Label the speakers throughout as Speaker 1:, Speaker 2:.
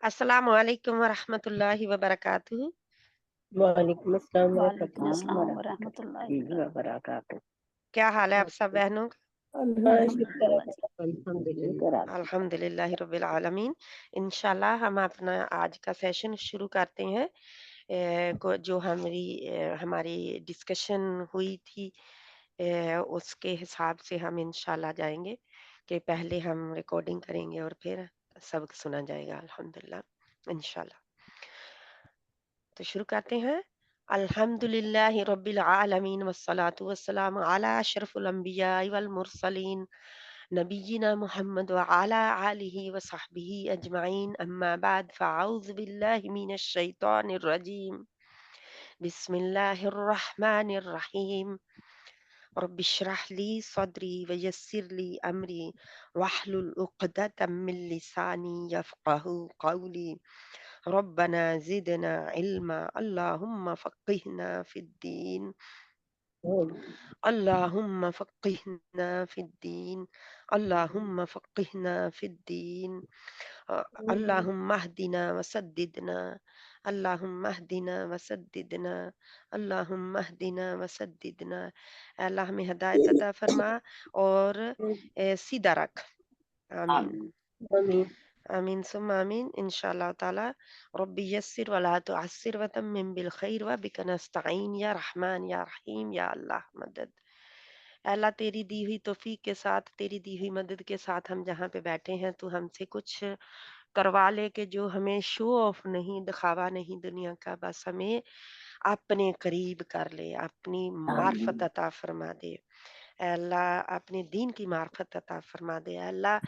Speaker 1: अस्सलामु अलैकुम वरहमतुल्लाहि वबरकातुहू।
Speaker 2: वालेकुम अस्सलाम
Speaker 3: वालेकुम अस्सलाम
Speaker 2: वरहमतुल्लाहि
Speaker 3: वरहमतुल्लाहि
Speaker 2: वबरकातुहू।
Speaker 1: क्या हाल है आप सब बहनों का?
Speaker 2: अल्लाह शुक्र
Speaker 3: अल्हम्दुलिल्लाह जी।
Speaker 2: है, अल्हम्दुलिल्लाह।
Speaker 1: अल्हम्दुलिल्लाहि रब्बिल आलमीन। इंशाल्लाह हम अपना आज का सेशन शुरू करते हैं। जो हमारी डिस्कशन हुई थी, उसके हिसाब से हम इंशाल्लाह जाएंगे कि पहले हम रिकॉर्डिंग करेंगे और फिर सबक सुना जाएगा अल्हम्दुलिल्लाह इंशाल्लाह। तो शुरू करते हैं। अल्हम्दुलिल्लाहि रब्बिल आलमीन वस्सलातु वस्सलामु अला अशरफुल अंबिया वल मुरसलीन नबीना मुहम्मद व अला आलिहि व सहबिहि अजमाइन अम्मा बाद फ़अऊज़ु बिल्लाहि मिनश शैतानिर रजीम बिस्मिल्लाहिर रहमानिर रहीम रब्बि इश्रह ली सदरी व यस्सिर ली अमरी वहलुल उक़दतम मिन लिसानी यफ़क़हू क़ौली रब्बना ज़िदना इल्मा अल्लाहुम्मा फ़क़्क़िहना फ़िद्दीन अल्लाहुम्मा फ़क़्क़िहना फ़िद्दीन अल्लाहुम्मा फ़क़्क़िहना फ़िद्दीन अल्लाहुम्मा अहदिना वसद्दिदना अल्लाहुम्मा अहदिना वसद्दिदना अल्लाहुम्मा अहदिना वसद्दिदना। अल्लाह हमें हिदायत अता फरमा और सीधा रख। आमीन
Speaker 2: आमीन।
Speaker 1: आमीन सुम्मा आमीन इंशाअल्लाह ताला। रब्बी यस्सिर वला तुअस्सिर वतम्मिम बिल खैर व बिका नस्तईन या रहमान या रहीम या अल्लाह मदद। अल्लाह तेरी दी हुई तौफीक के साथ, तेरी दी हुई मदद के साथ हम जहाँ पे बैठे हैं तू हमसे कुछ करवा ले कि जो हमें शो ऑफ नहीं, दिखावा नहीं दुनिया का, बस हमें अपने करीब कर ले, अपनी मार्फत अता फरमा दे। ऐ अल्लाह अपने दीन की मार्फत अता फरमा दे। ऐ अल्लाह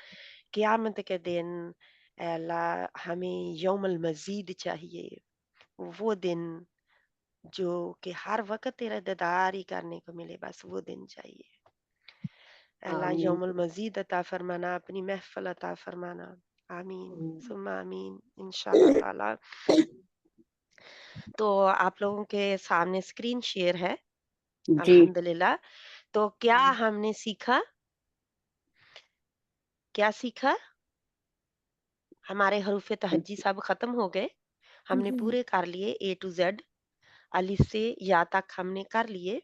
Speaker 1: क़यामत के दिन ऐ अल्लाह हमें यौमुल मज़ीद चाहिए, वो दिन जो कि हर वक़्त तेरा दीदार ही करने को मिले, बस वो दिन चाहिए। ऐ अल्लाह
Speaker 2: आमीन।
Speaker 1: यौमुल मज़ीद अता फरमाना, अपनी महफ़िल अता फरमाना। आमीन सुम्मा आमीन इंशाअल्लाह ताला। तो आप लोगों के सामने स्क्रीन शेयर है
Speaker 2: जी।
Speaker 1: अल्हम्दुलिल्लाह। तो क्या हमने सीखा? क्या सीखा? हमारे हरूफ तहज्जी सब खत्म हो गए, हमने पूरे कर लिए ए टू जेड, अलिफ से या तक हमने कर लिए।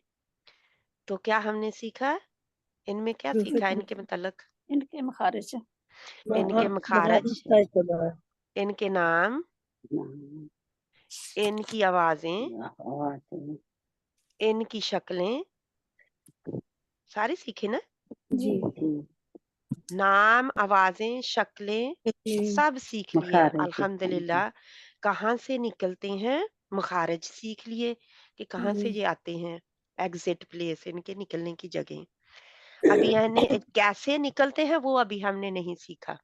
Speaker 1: तो क्या हमने सीखा? इनमें क्या सीखा इनके मतलब?
Speaker 3: इनके मखारिज
Speaker 1: इनके मखारज, इनके नाम, इनकी आवाजें, इनकी शक्लें, सारी सीखे ना?
Speaker 3: जी।
Speaker 1: नाम, आवाजें, शक्लें सब सीख लिए अल्हम्दुलिल्लाह। कहाँ से निकलते हैं? मखारज सीख लिए कि कहाँ से ये आते हैं, एग्जिट प्लेस, इनके निकलने की जगह। अभी यानी कैसे निकलते हैं वो अभी हमने नहीं सीखा,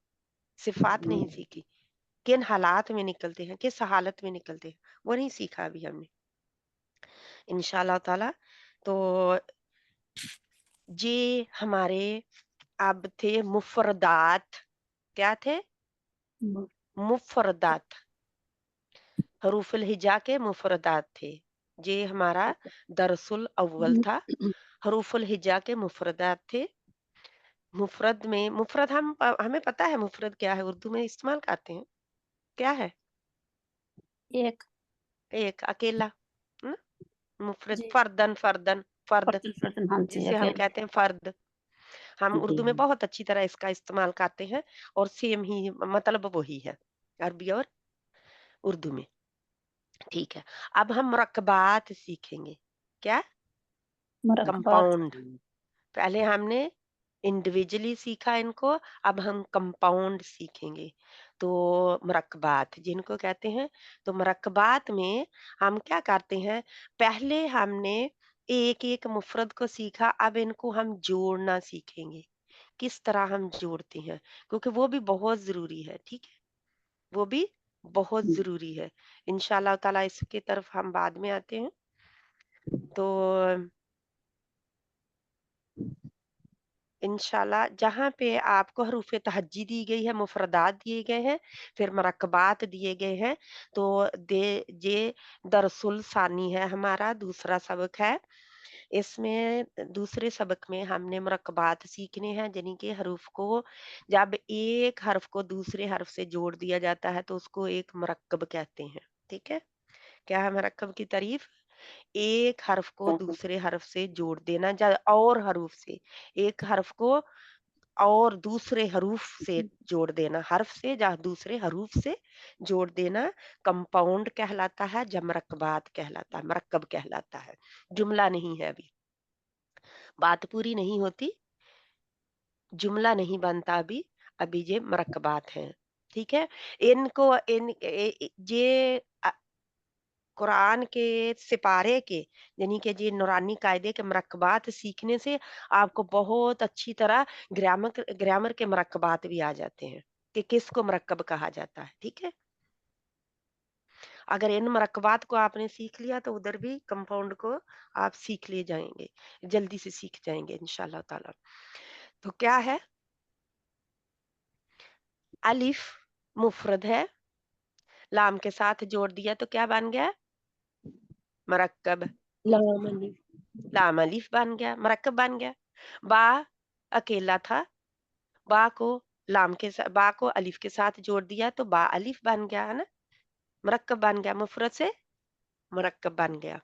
Speaker 1: सिफात नहीं सीखी, किन हालात में निकलते हैं, किस हालत में निकलते हैं, वो नहीं सीखा अभी हमने इंशाल्लाह ताला। तो ये हमारे अब थे मुफरदात। क्या थे? मुफरदात, हरूफुल हिजा के मुफरदात थे। ये हमारा दरसुल अव्वल था। हरूफुल हिजा के मुफरदात थे। मुफरद में मुफरद हमें पता है मुफरद क्या है, उर्दू में इस्तेमाल करते हैं। क्या है?
Speaker 3: एक
Speaker 1: एक अकेला। हम्म? मुफरद
Speaker 3: जी।
Speaker 1: फर्दन फर्दन फर्द,
Speaker 3: फर्तन फर्तन हाँ जी
Speaker 1: जिसे हम
Speaker 3: अकेले
Speaker 1: कहते हैं फर्द। हम उर्दू में बहुत अच्छी तरह इसका इस्तेमाल करते हैं और सेम ही मतलब वही है अरबी और उर्दू में। ठीक है, अब हम मुरक्कबात सीखेंगे। क्या?
Speaker 3: मुरक्कबात
Speaker 1: कंपाउंड। पहले हमने इंडिविजुअली सीखा इनको, अब हम कंपाउंड सीखेंगे। तो मुरक्कबात जिनको कहते हैं, तो मुरक्कबात में हम क्या करते हैं, पहले हमने एक एक मुफरद को सीखा, अब इनको हम जोड़ना सीखेंगे, किस तरह हम जोड़ते हैं, क्योंकि वो भी बहुत जरूरी है। ठीक है, वो भी बहुत जरूरी है। इंशाल्लाह ताला इसके तरफ हम बाद में आते हैं। तो इंशाल्लाह जहाँ पे आपको हरूफ तहज्जी दी गई है, मुफरदात दिए गए हैं, फिर मरकबात दिए गए हैं, तो दे ये दरसुल सानी है, हमारा दूसरा सबक है। इसमें दूसरे सबक में हमने मुरक्कबात सीखने हैं, यानी कि हरूफ को जब एक हर्फ को दूसरे हर्फ से जोड़ दिया जाता है तो उसको एक मुरक्कब कहते हैं। ठीक है, क्या है मुरक्कब की तारीफ? एक हर्फ को दूसरे हर्फ से जोड़ देना या और हरूफ से, एक हर्फ को और दूसरे हरूफ से जोड़ देना, हर्फ से या दूसरे हरूफ से जोड़ देना कंपाउंड कहलाता है या मुरक्कबात कहलाता है, मुरक्कब कहलाता है। जुमला नहीं है, अभी बात पूरी नहीं होती, जुमला नहीं बनता अभी, अभी ये मुरक्कबात हैं। ठीक है, इनको ये कुरान के सिपारे के, यानी कि ये नूरानी कायदे के मुरक्कबात सीखने से आपको बहुत अच्छी तरह ग्रामर ग्रामर के मुरक्कबात भी आ जाते हैं कि किसको मुरक्कब कहा जाता है। ठीक है, अगर इन मुरक्कबात को आपने सीख लिया तो उधर भी कंपाउंड को आप सीख ले जाएंगे, जल्दी से सीख जाएंगे इंशाल्लाह ताला। तो क्या है, अलिफ मुफरद है, लाम के साथ जोड़ दिया तो क्या बन गया? मुरक्कब।
Speaker 2: लाम अलिफ।
Speaker 1: लाम अलिफ बन गया, मुरक्कब बन गया। बा अकेला था, बा को बा को अलिफ के साथ जोड़ दिया तो बा अलिफ बन गया, है ना, मुरक्कब बन गया, मुफरद से मुरक्कब बन गया।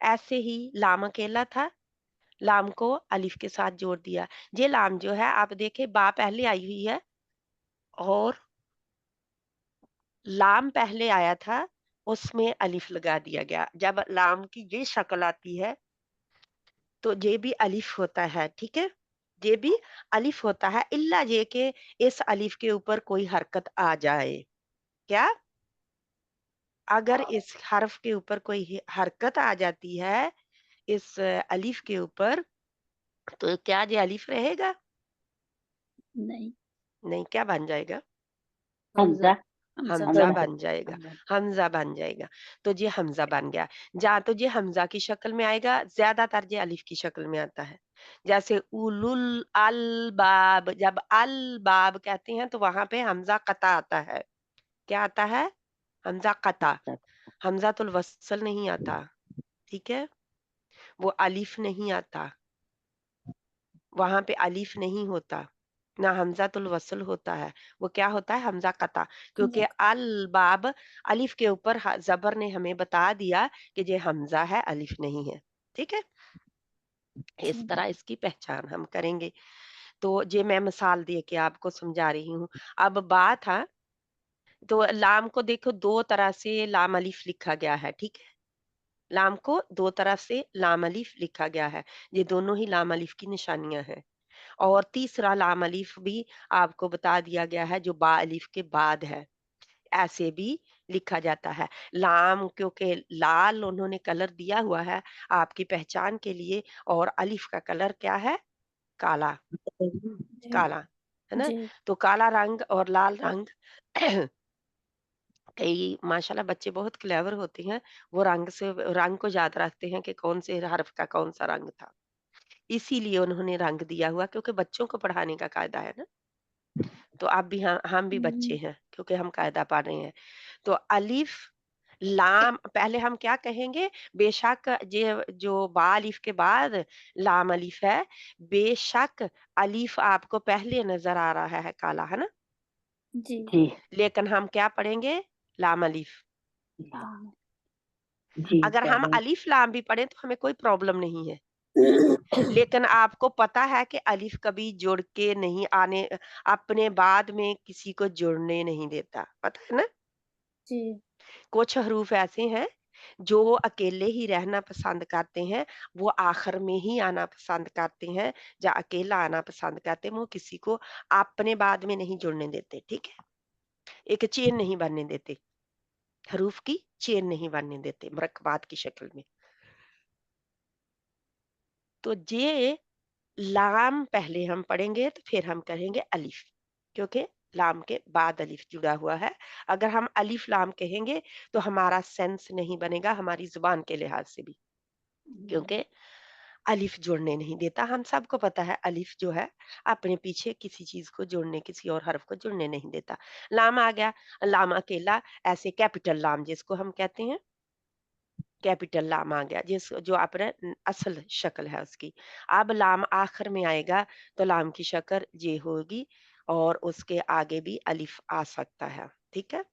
Speaker 1: ऐसे ही लाम अकेला था, लाम को अलिफ के साथ जोड़ दिया। ये लाम जो है आप देखें, बा पहले आई हुई है और लाम पहले आया था, उसमें अलिफ लगा दिया गया। जब लाम की ये शक्ल आती है तो ये भी अलिफ होता है। ठीक है, ये भी अलिफ होता है, इल्ला ये कि इस अलिफ के ऊपर कोई हरकत आ जाए। क्या? अगर इस हर्फ के ऊपर कोई हरकत आ जाती है इस अलिफ के ऊपर, तो क्या ये अलिफ रहेगा?
Speaker 3: नहीं।
Speaker 1: नहीं, क्या बन जाएगा?
Speaker 2: हमजा।
Speaker 3: हमजा
Speaker 1: हमजा
Speaker 3: बन
Speaker 1: बन जाएगा, हमजा बन जाएगा। तो ये हमजा बन गया। जहाँ तो ये हमजा की शक्ल में आएगा, ज्यादातर ये अलिफ की शक्ल में आता है। जैसे उलुल अल बाब, जब अल बाब कहते हैं तो वहां पे हमजा कता आता है। क्या आता है? हमजा कता। हमजातुल वसल नहीं आता। ठीक है, वो अलिफ नहीं आता, वहां पे अलिफ नहीं होता, ना हमजातुल वसल होता है, वो क्या होता है? हमजा कता। क्योंकि अल बाब अलिफ के ऊपर जबर ने हमें बता दिया कि ये हमजा है, अलिफ नहीं है। ठीक है, इस तरह इसकी पहचान हम करेंगे। तो ये मैं मिसाल दे के आपको समझा रही हूँ। अब बात है, तो लाम को देखो दो तरह से लाम अलिफ लिखा गया है। ठीक है, लाम को दो तरफ से लाम अलिफ लिखा गया है, ये दोनों ही लाम अलिफ की निशानियां हैं। और तीसरा लाम अलिफ भी आपको बता दिया गया है जो बा अलिफ के बाद है, ऐसे भी लिखा जाता है। लाम क्योंकि लाल उन्होंने कलर दिया हुआ है आपकी पहचान के लिए, और अलिफ का कलर क्या है? काला,
Speaker 3: जी
Speaker 1: काला, है ना।
Speaker 3: जी
Speaker 1: तो काला रंग और लाल रंग कई माशाल्लाह बच्चे बहुत क्लेवर होते हैं, वो रंग को याद रखते हैं कि कौन से हर्फ का कौन सा रंग था, इसीलिए उन्होंने रंग दिया हुआ, क्योंकि बच्चों को पढ़ाने का कायदा है ना। तो आप भी, हम भी बच्चे हैं क्योंकि हम कायदा पढ़ रहे हैं। तो अलिफ लाम पहले हम क्या कहेंगे? बेशक ये जो बा अलिफ के बाद लाम अलिफ है, बेशक अलिफ आपको पहले नजर आ रहा है काला, है ना,
Speaker 3: जी
Speaker 2: जी
Speaker 1: लेकिन हम क्या पढ़ेंगे? लाम अलिफ।
Speaker 3: हाँ,
Speaker 2: जी
Speaker 1: अगर हम
Speaker 2: पढ़ें।
Speaker 1: अलिफ लाम भी पढ़े तो हमें कोई प्रॉब्लम नहीं है, लेकिन आपको पता है कि अलिफ कभी जुड़ के नहीं आने, अपने बाद में किसी को जुड़ने नहीं देता, पता है ना।
Speaker 3: जी
Speaker 1: कुछ हरूफ ऐसे हैं जो अकेले ही रहना पसंद करते हैं, वो आखिर में ही आना पसंद करते हैं, या अकेला आना पसंद करते हैं, वो किसी को अपने बाद में नहीं जुड़ने देते। ठीक है, एक चेन नहीं बनने देते, हरूफ की चेन नहीं बनने देते मुरक्कबात की शक्ल में। तो ये लाम पहले हम पढ़ेंगे तो फिर हम कहेंगे अलिफ, क्योंकि लाम के बाद अलिफ जुड़ा हुआ है। अगर हम अलिफ लाम कहेंगे तो हमारा सेंस नहीं बनेगा हमारी जुबान के लिहाज से भी, क्योंकि अलिफ जुड़ने नहीं देता। हम सबको पता है अलिफ जो है अपने पीछे किसी चीज को जुड़ने, किसी और हर्फ को जुड़ने नहीं देता। लाम आ गया, लाम अकेला, ऐसे कैपिटल लाम जिसको हम कहते हैं, कैपिटल लाम आ गया, जिस जो अपना असल शक्ल है उसकी। अब लाम आखिर में आएगा तो लाम की शक्ल ये होगी और उसके आगे भी अलिफ आ सकता है, ठीक है।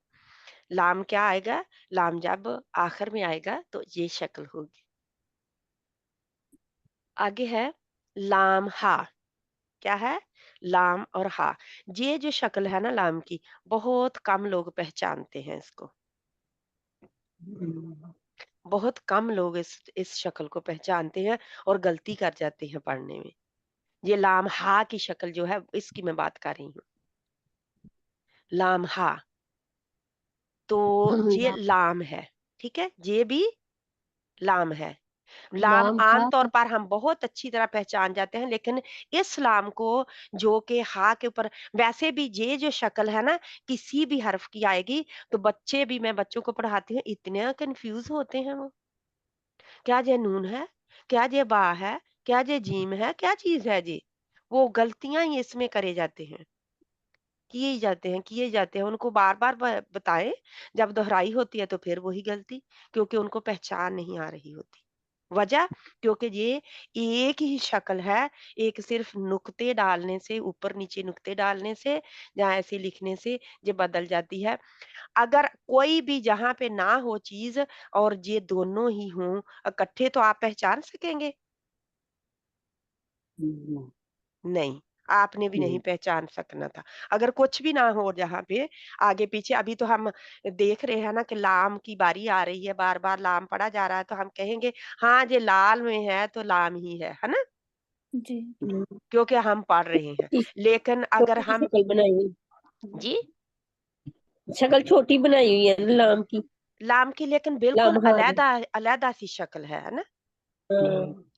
Speaker 1: लाम क्या आएगा, लाम जब आखिर में आएगा तो ये शक्ल होगी। आगे है लाम हा, क्या है, लाम और हा। ये जो शक्ल है ना लाम की, बहुत कम लोग पहचानते हैं इसको, बहुत कम लोग इस शक्ल को पहचानते हैं और गलती कर जाते हैं पढ़ने में। ये लाम हा की शक्ल जो है इसकी मैं बात कर रही हूँ, लाम हा। तो ये लाम है, ठीक है, ये भी लाम है। लाम
Speaker 2: लाम
Speaker 1: आम
Speaker 2: हा
Speaker 1: तौर पर हम बहुत अच्छी तरह पहचान जाते हैं, लेकिन इस लाम को जो कि हा के ऊपर, वैसे भी ये जो शक्ल है ना किसी भी हर्फ की आएगी तो बच्चे भी, मैं बच्चों को पढ़ाती हूँ, इतने कंफ्यूज होते हैं वो, क्या ये नून है, क्या ये बा है, क्या ये जीम है, क्या चीज है जी। वो गलतियां ही इसमें करे जाते हैं, किए जाते हैं, उनको बार बार बताएं। जब दोहराई होती है तो फिर वही गलती, क्योंकि उनको पहचान नहीं आ रही होती। वजह, क्योंकि ये एक ही शक्ल है, एक सिर्फ नुक्ते डालने से, ऊपर नीचे नुक्ते डालने से या ऐसे लिखने से ये बदल जाती है। अगर कोई भी जहां पे ना हो चीज और ये दोनों ही हों इकट्ठे, तो आप पहचान सकेंगे? नहीं, आपने भी नहीं पहचान सकना था। अगर कुछ भी ना हो जहाँ पे आगे पीछे, अभी तो हम देख रहे हैं ना कि लाम की बारी आ रही है, बार-बार लाम पढ़ा जा रहा है, तो हम कहेंगे हाँ, ये लाल में है तो लाम ही है ना?
Speaker 3: जी।
Speaker 1: क्योंकि हम पढ़ रहे हैं। लेकिन अगर
Speaker 2: छोटी
Speaker 1: हम,
Speaker 2: शक्ल बनाई हुई,
Speaker 1: जी,
Speaker 2: शक्ल छोटी बनाई हुई है ना लाम की,
Speaker 1: लाम की लेकिन बिल्कुल
Speaker 2: लाम हा
Speaker 1: अलहदा अलहदा सी शक्ल है ना?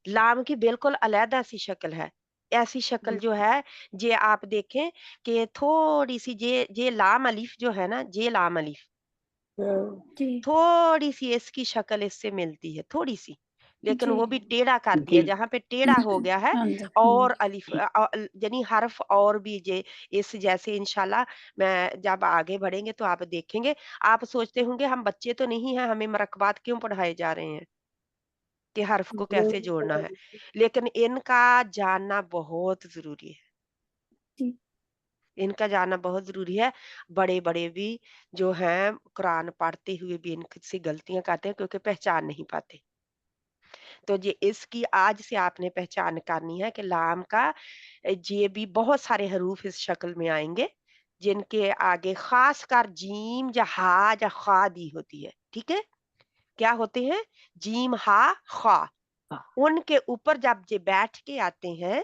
Speaker 1: लाम की बिल्कुल अलहदा सी शक्ल है। ऐसी शक्ल जो है, ये आप देखें कि थोड़ी-सी ये लाम अलिफ जो है ना, ये लाम अलिफ,
Speaker 3: जी।
Speaker 1: थोड़ी-सी इसकी शक्ल इससे मिलती है, थोड़ी-सी। लेकिन
Speaker 3: जी।
Speaker 1: वो भी टेढ़ा कर दिया,
Speaker 2: जी
Speaker 1: जहाँ पे टेढ़ा हो गया है
Speaker 3: हाँ जी।
Speaker 1: और अलिफ यानी हर्फ और भी जे इस जैसे इंशाल्लाह मैं जब आगे बढ़ेंगे तो आप देखेंगे। आप सोचते होंगे हम बच्चे तो नहीं हैं, हमें मरकबात क्यों पढ़ाए जा रहे हैं? कि हर्फ को कैसे जोड़ना है, लेकिन इनका जानना बहुत ज़रूरी है।
Speaker 3: जी।
Speaker 1: इनका जानना बहुत ज़रूरी है। बड़े-बड़े भी जो हैं कुरान पढ़ते हुए भी इनसे गलतियाँ करते हैं क्योंकि पहचान नहीं पाते। तो ये इसकी आज से आपने पहचान करनी है कि लाम का ये भी बहुत सारे हरूफ इस शक्ल में आएँगे, जिनके आगे ख़ासकर जीम या हा या ख़ा दी होती है, ठीक है? क्या होते हैं? जीम, हा, ख़ा। उनके ऊपर जब ये बैठ के आते हैं,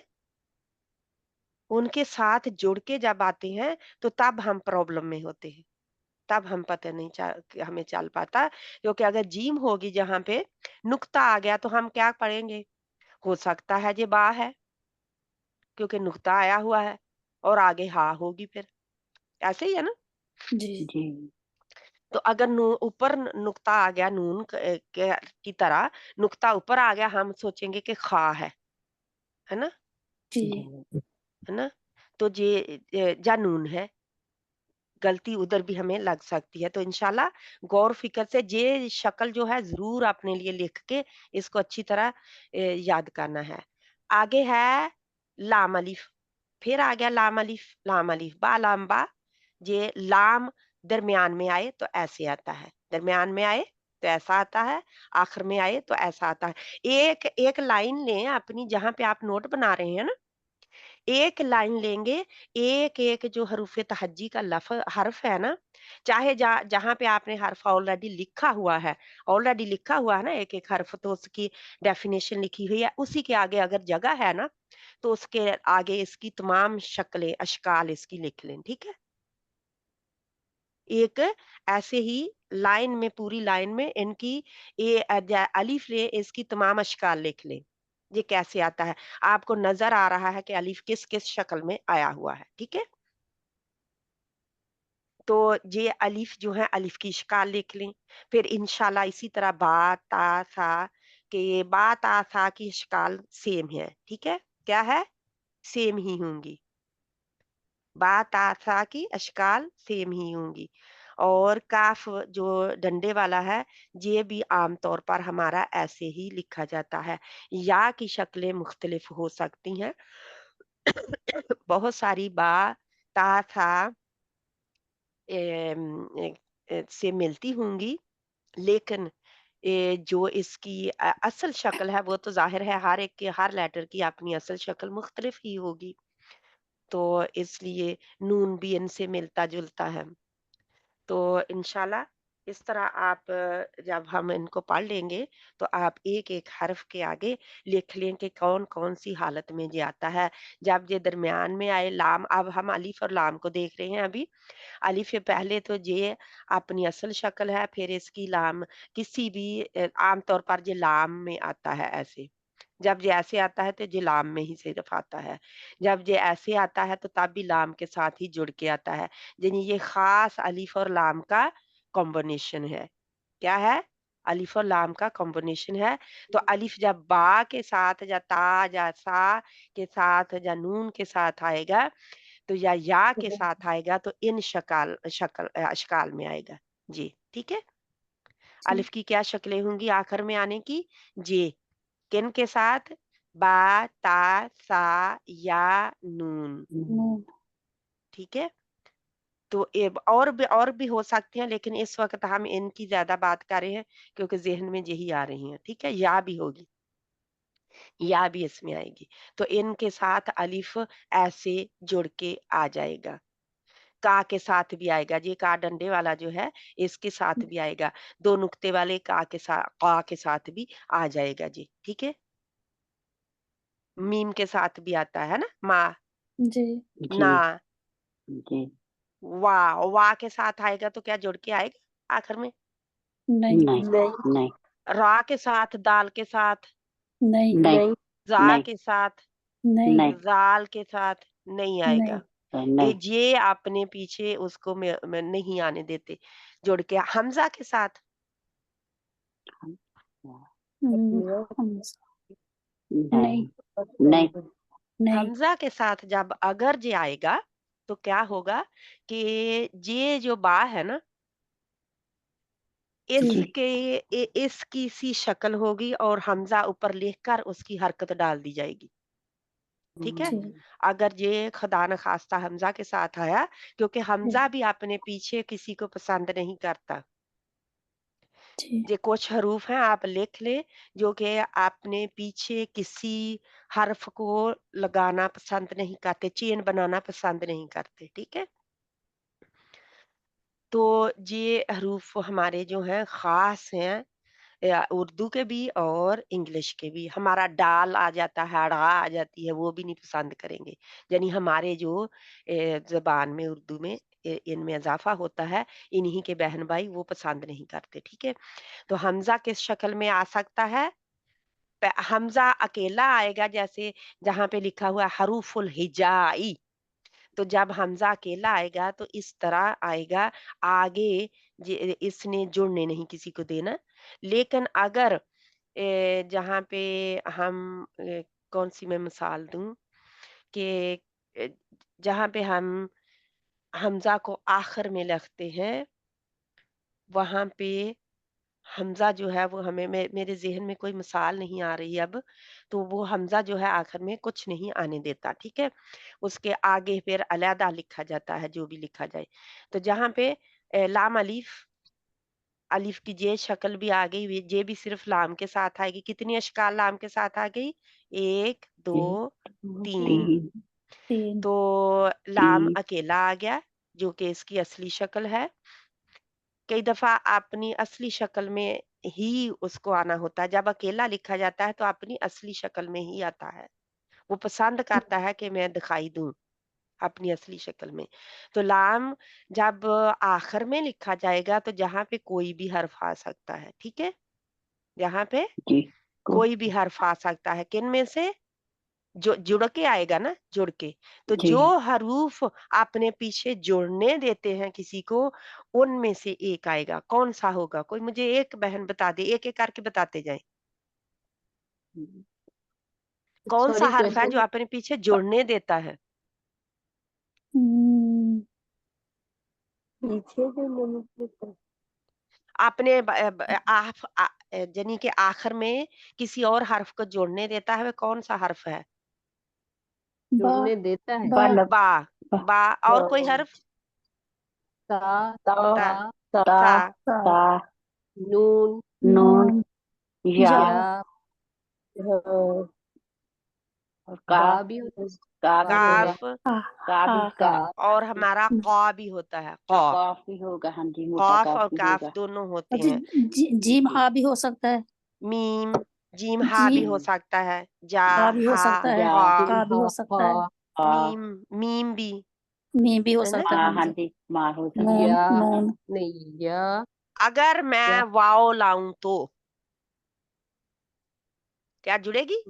Speaker 1: उनके साथ जुड़ के जब आते हैं, तो तब हम प्रॉब्लम में होते हैं। तब हम पता नहीं हमें चल पाता, क्योंकि अगर जीम होगी जहाँ पे, नुक्ता आ गया तो हम क्या पढ़ेंगे? हो सकता है ये बा है, क्योंकि नुक्ता आया हुआ है और आगे हा होगी फिर। ऐसे ही है ना?
Speaker 3: जी।
Speaker 2: जी
Speaker 1: तो अगर ऊपर नुक्ता आ गया नून की तरह, नुक्ता ऊपर आ गया, हम सोचेंगे कि खा है ना?
Speaker 3: जी।
Speaker 1: है ना? तो ये या नून है। गलती उधर भी हमें लग सकती है। तो इंशाल्लाह गौर फ़िक्र से ये शक्ल जो है ज़रूर अपने लिए लिख के इसको अच्छी तरह याद करना है। आगे है लाम अलिफ, फिर आ गया लाम अलिफ, बा लाम बा। ये लाम दरमियान में आए तो ऐसे आता है, दरमियान में आए तो ऐसा आता है, आखिर में आए तो ऐसा आता है। एक एक लाइन लें अपनी, जहाँ पे आप नोट बना रहे हैं ना, एक लाइन लेंगे, एक-एक जो हरूफ़ तहज्जी का हर्फ है ना, चाहे जहाँ पे आपने हर्फ ऑलरेडी लिखा हुआ है ना एक-एक हर्फ, तो उसकी डेफ़िनेशन लिखी हुई है, उसी के आगे अगर जगह है ना, तो उसके आगे इसकी तमाम शक्लें, अश्काल इसकी लिख लें, ठीक है? एक ऐसे ही लाइन में, पूरी लाइन में इनकी अलिफ ले, इसकी तमाम अश्काल लिख लें। ये कैसे आता है? आपको नज़र आ रहा है कि अलिफ किस-किस शक्ल में आया हुआ है, ठीक है? तो ये अलिफ जो है, अलिफ की इश्काल लिख लें। फिर इंशाल्लाह इसी तरह बा, ता, सा, कि बा, ता, सा की इश्काल सेम है, ठीक है? क्या है? सेम ही होंगी। बा, ता, सा की अश्काल सेम ही होंगी। اور काफ जो डंडे वाला है ये भी आम तौर पर हमारा ऐसे ही लिखा जाता है। या की शक्लें मुख्तलिफ हो सकती हैं। बहुत सारी बा, ता, था से मिलती होंगी, लेकिन जो इसकी असल शक्ल है वो तो जाहिर है हर एक के हर लेटर की अपनी असल शक्ल मुख्तलिफ ही होगी, तो इसलिए नून भी इनसे मिलता जुलता है। तो इंशाल्लाह इस तरह आप जब हम इनको पढ़ लेंगे तो आप एक एक हर्फ के आगे लिख लें कि कौन कौन सी हालत में ये आता है। जब ये दरमियान में आए लाम, अब हम अलिफ और लाम को देख रहे हैं अभी। अलिफ से पहले तो ये अपनी असल शक्ल है, फिर इसकी लाम किसी भी आमतौर पर ये लाम में आता है ऐसे। जब ये ऐसे आता है तो ये लाम में ही सिर्फ आता है। जब ये ऐसे आता है तो तब भी लाम के साथ ही जुड़ के आता है। यानी ये खास अलिफ और लाम का कॉम्बिनेशन है। क्या है? अलिफ और लाम का कॉम्बिनेशन है। तो अलिफ जब बा के साथ या ता या सा के साथ या नून के साथ आएगा, तो या के साथ आएगा तो इन अशकाल में आएगा। जी, ठीक है?
Speaker 3: जी
Speaker 1: अलिफ की क्या शक्लें होंगी आखिर में आने की? जे, किन के साथ? बा, ता, सा, या, नून।
Speaker 3: नून
Speaker 1: ठीक है? तो और भी हो सकती हैं, लेकिन इस वक़्त हम इनकी ज़्यादा बात कर रहे हैं क्योंकि ज़हन में यही आ रही हैं, ठीक है? या भी होगी, या भी इसमें आएगी। तो इनके साथ अलिफ ऐसे जुड़ के आ जाएगा। का के साथ भी आएगा, ये का डंडे वाला जो है इसके साथ भी आएगा। 2 नुक्ते वाले का के साथ भी आ जाएगा जी, ठीक है? मीम के साथ भी आता है ना? मा,
Speaker 3: जी
Speaker 1: ना,
Speaker 2: जी
Speaker 1: वा के साथ आएगा तो क्या जुड़ के आएगा आखिर में?
Speaker 3: नहीं
Speaker 2: नहीं नहीं
Speaker 1: रा के साथ, दाल के साथ,
Speaker 3: नहीं
Speaker 2: नहीं
Speaker 1: जा
Speaker 2: नहीं
Speaker 1: के साथ,
Speaker 3: नहीं
Speaker 2: नहीं
Speaker 1: जाल के साथ नहीं आएगा।
Speaker 2: नहीं
Speaker 1: ये अपने पीछे उसको में नहीं आने देते जुड़ के। हमजा के साथ,
Speaker 3: हम-
Speaker 2: नहीं
Speaker 3: नहीं
Speaker 2: नहीं
Speaker 3: नहीं
Speaker 1: हमजा के साथ जब अगर जे आएगा तो क्या होगा कि ये जो बा है ना,
Speaker 3: जी
Speaker 1: इसकी सी शक्ल होगी और हमजा ऊपर लिखकर उसकी हरकत डाल दी जाएगी। ठीक है?
Speaker 3: जी
Speaker 1: अगर ये खुदा न खास्ता हमजा के साथ आया, क्योंकि
Speaker 3: जी
Speaker 1: हमजा भी अपने पीछे किसी को पसंद नहीं करता।
Speaker 3: जी
Speaker 1: ये कुछ हरूफ हैं आप लिख लें जो कि आपने पीछे किसी हर्फ को लगाना पसंद नहीं करते, चेन बनाना पसंद नहीं करते, ठीक है? तो ये हरूफ हमारे जो हैं खास हैं, या उर्दू के भी और इंग्लिश के भी। हमारा डाल आ जाता है, ड़ा आ जाती है, वो भी नहीं पसंद करेंगे। यानी हमारे जो ज़बान में उर्दू में इनमें इज़ाफ़ा होता है, इन्हीं के बहन भाई वो पसंद नहीं करते, ठीक है? तो हमज़ा किस शक्ल में आ सकता है? हमज़ा अकेला आएगा, जैसे जहाँ पे लिखा हुआ है हरूफुल हिजाई, तो जब हमज़ा अकेला आएगा तो इस तरह आएगा, आगे इसने जुड़ने नहीं किसी को देना। लेकिन अगर जहाँ पे हम कौन-सी मैं मिसाल दूँ कि अ, जहाँ पे हम हमज़ा को आखिर में रखते हैं, वहाँ पे हमज़ा जो है वो हमें मेरे ज़हन में कोई मिसाल नहीं आ रही अब, तो वो हमज़ा जो है आखिर में कुछ नहीं आने देता, ठीक है? उसके आगे फिर अलहदा लिखा जाता है, जो भी लिखा जाए। तो जहाँ पे लाम अलिफ, अलिफ की जे शक्ल भी आ गई, ये भी सिर्फ़ लाम के साथ आएगी। कितनी अश्काल लाम के साथ आ गई? 1, 2, 3।
Speaker 2: तीन
Speaker 3: तीन
Speaker 1: तो लाम
Speaker 2: तीन
Speaker 1: अकेला आ गया, जो कि इसकी असली शक्ल है। कई दफ़ा अपनी असली शक्ल में ही उसको आना होता है। जब अकेला लिखा जाता है तो अपनी असली शक्ल में ही आता है। वो पसंद करता है कि मैं दिखाई दूँ अपनी असली शक्ल में। तो लाम जब आखिर में लिखा जाएगा तो जहाँ पे कोई भी हर्फ आ सकता है, ठीक है? यहाँ पे
Speaker 2: जी को
Speaker 1: कोई भी हर्फ आ सकता है। किन में से? जो जुड़ के आएगा ना, जुड़ के। तो
Speaker 2: जी
Speaker 1: जो हरूफ आपने पीछे जुड़ने देते हैं किसी को, उनमें से एक आएगा। कौन-सा होगा? कोई मुझे एक बहन बता दे, एक-एक करके बताते जाएँ। कौन-सा
Speaker 2: सॉरी
Speaker 1: हर्फ है जो
Speaker 2: क्वेश्चन
Speaker 1: अपने पीछे जुड़ने देता है?
Speaker 3: हम्म,
Speaker 2: पीछे जो मैंने
Speaker 1: आपने यानी कि आखिर में किसी और हर्फ को जोड़ने देता है, वह कौन सा हर्फ है?
Speaker 3: बा
Speaker 2: जोड़ने देता है।
Speaker 3: बा
Speaker 1: बा।
Speaker 3: बा
Speaker 1: बा और कोई हर्फ?
Speaker 2: ता
Speaker 1: ता
Speaker 2: ता
Speaker 1: ता
Speaker 3: ता
Speaker 2: नून
Speaker 3: नून या
Speaker 2: या हाँ,
Speaker 4: और
Speaker 2: बा भी होता है,
Speaker 4: का
Speaker 2: बा
Speaker 4: भी
Speaker 2: भी
Speaker 4: होगा,
Speaker 1: काफ
Speaker 3: आ
Speaker 4: का भी
Speaker 3: आ
Speaker 2: का
Speaker 1: और हमारा कौ भी होता है। कौ,
Speaker 4: कॉफ भी होगा, हाँ जी, मोटा
Speaker 1: कौफ
Speaker 4: कॉफ
Speaker 1: और
Speaker 4: भी
Speaker 1: काफ
Speaker 4: होगा।
Speaker 1: दोनों होते
Speaker 3: अच्छा
Speaker 1: हैं।
Speaker 3: जीम हा भी हो सकता है,
Speaker 1: मीम, जीम हा भी
Speaker 3: जी
Speaker 1: हो सकता है। जा,
Speaker 3: हा भी हो
Speaker 1: हा,
Speaker 3: सकता है,
Speaker 4: जा
Speaker 1: हा,
Speaker 3: का भी
Speaker 2: हा
Speaker 3: हो सकता है,
Speaker 4: आ,
Speaker 1: मीम, मीम भी
Speaker 3: मी भी हो
Speaker 1: है ना।
Speaker 3: सकता है,
Speaker 4: हाँ
Speaker 3: हाँ
Speaker 4: हाँ
Speaker 3: जी,
Speaker 4: जी, माँ हो सकता
Speaker 3: नून
Speaker 2: या
Speaker 3: नून
Speaker 2: नहीं या
Speaker 1: अगर मैं
Speaker 2: या
Speaker 1: वाओ लाऊं तो क्या जुड़ेगी?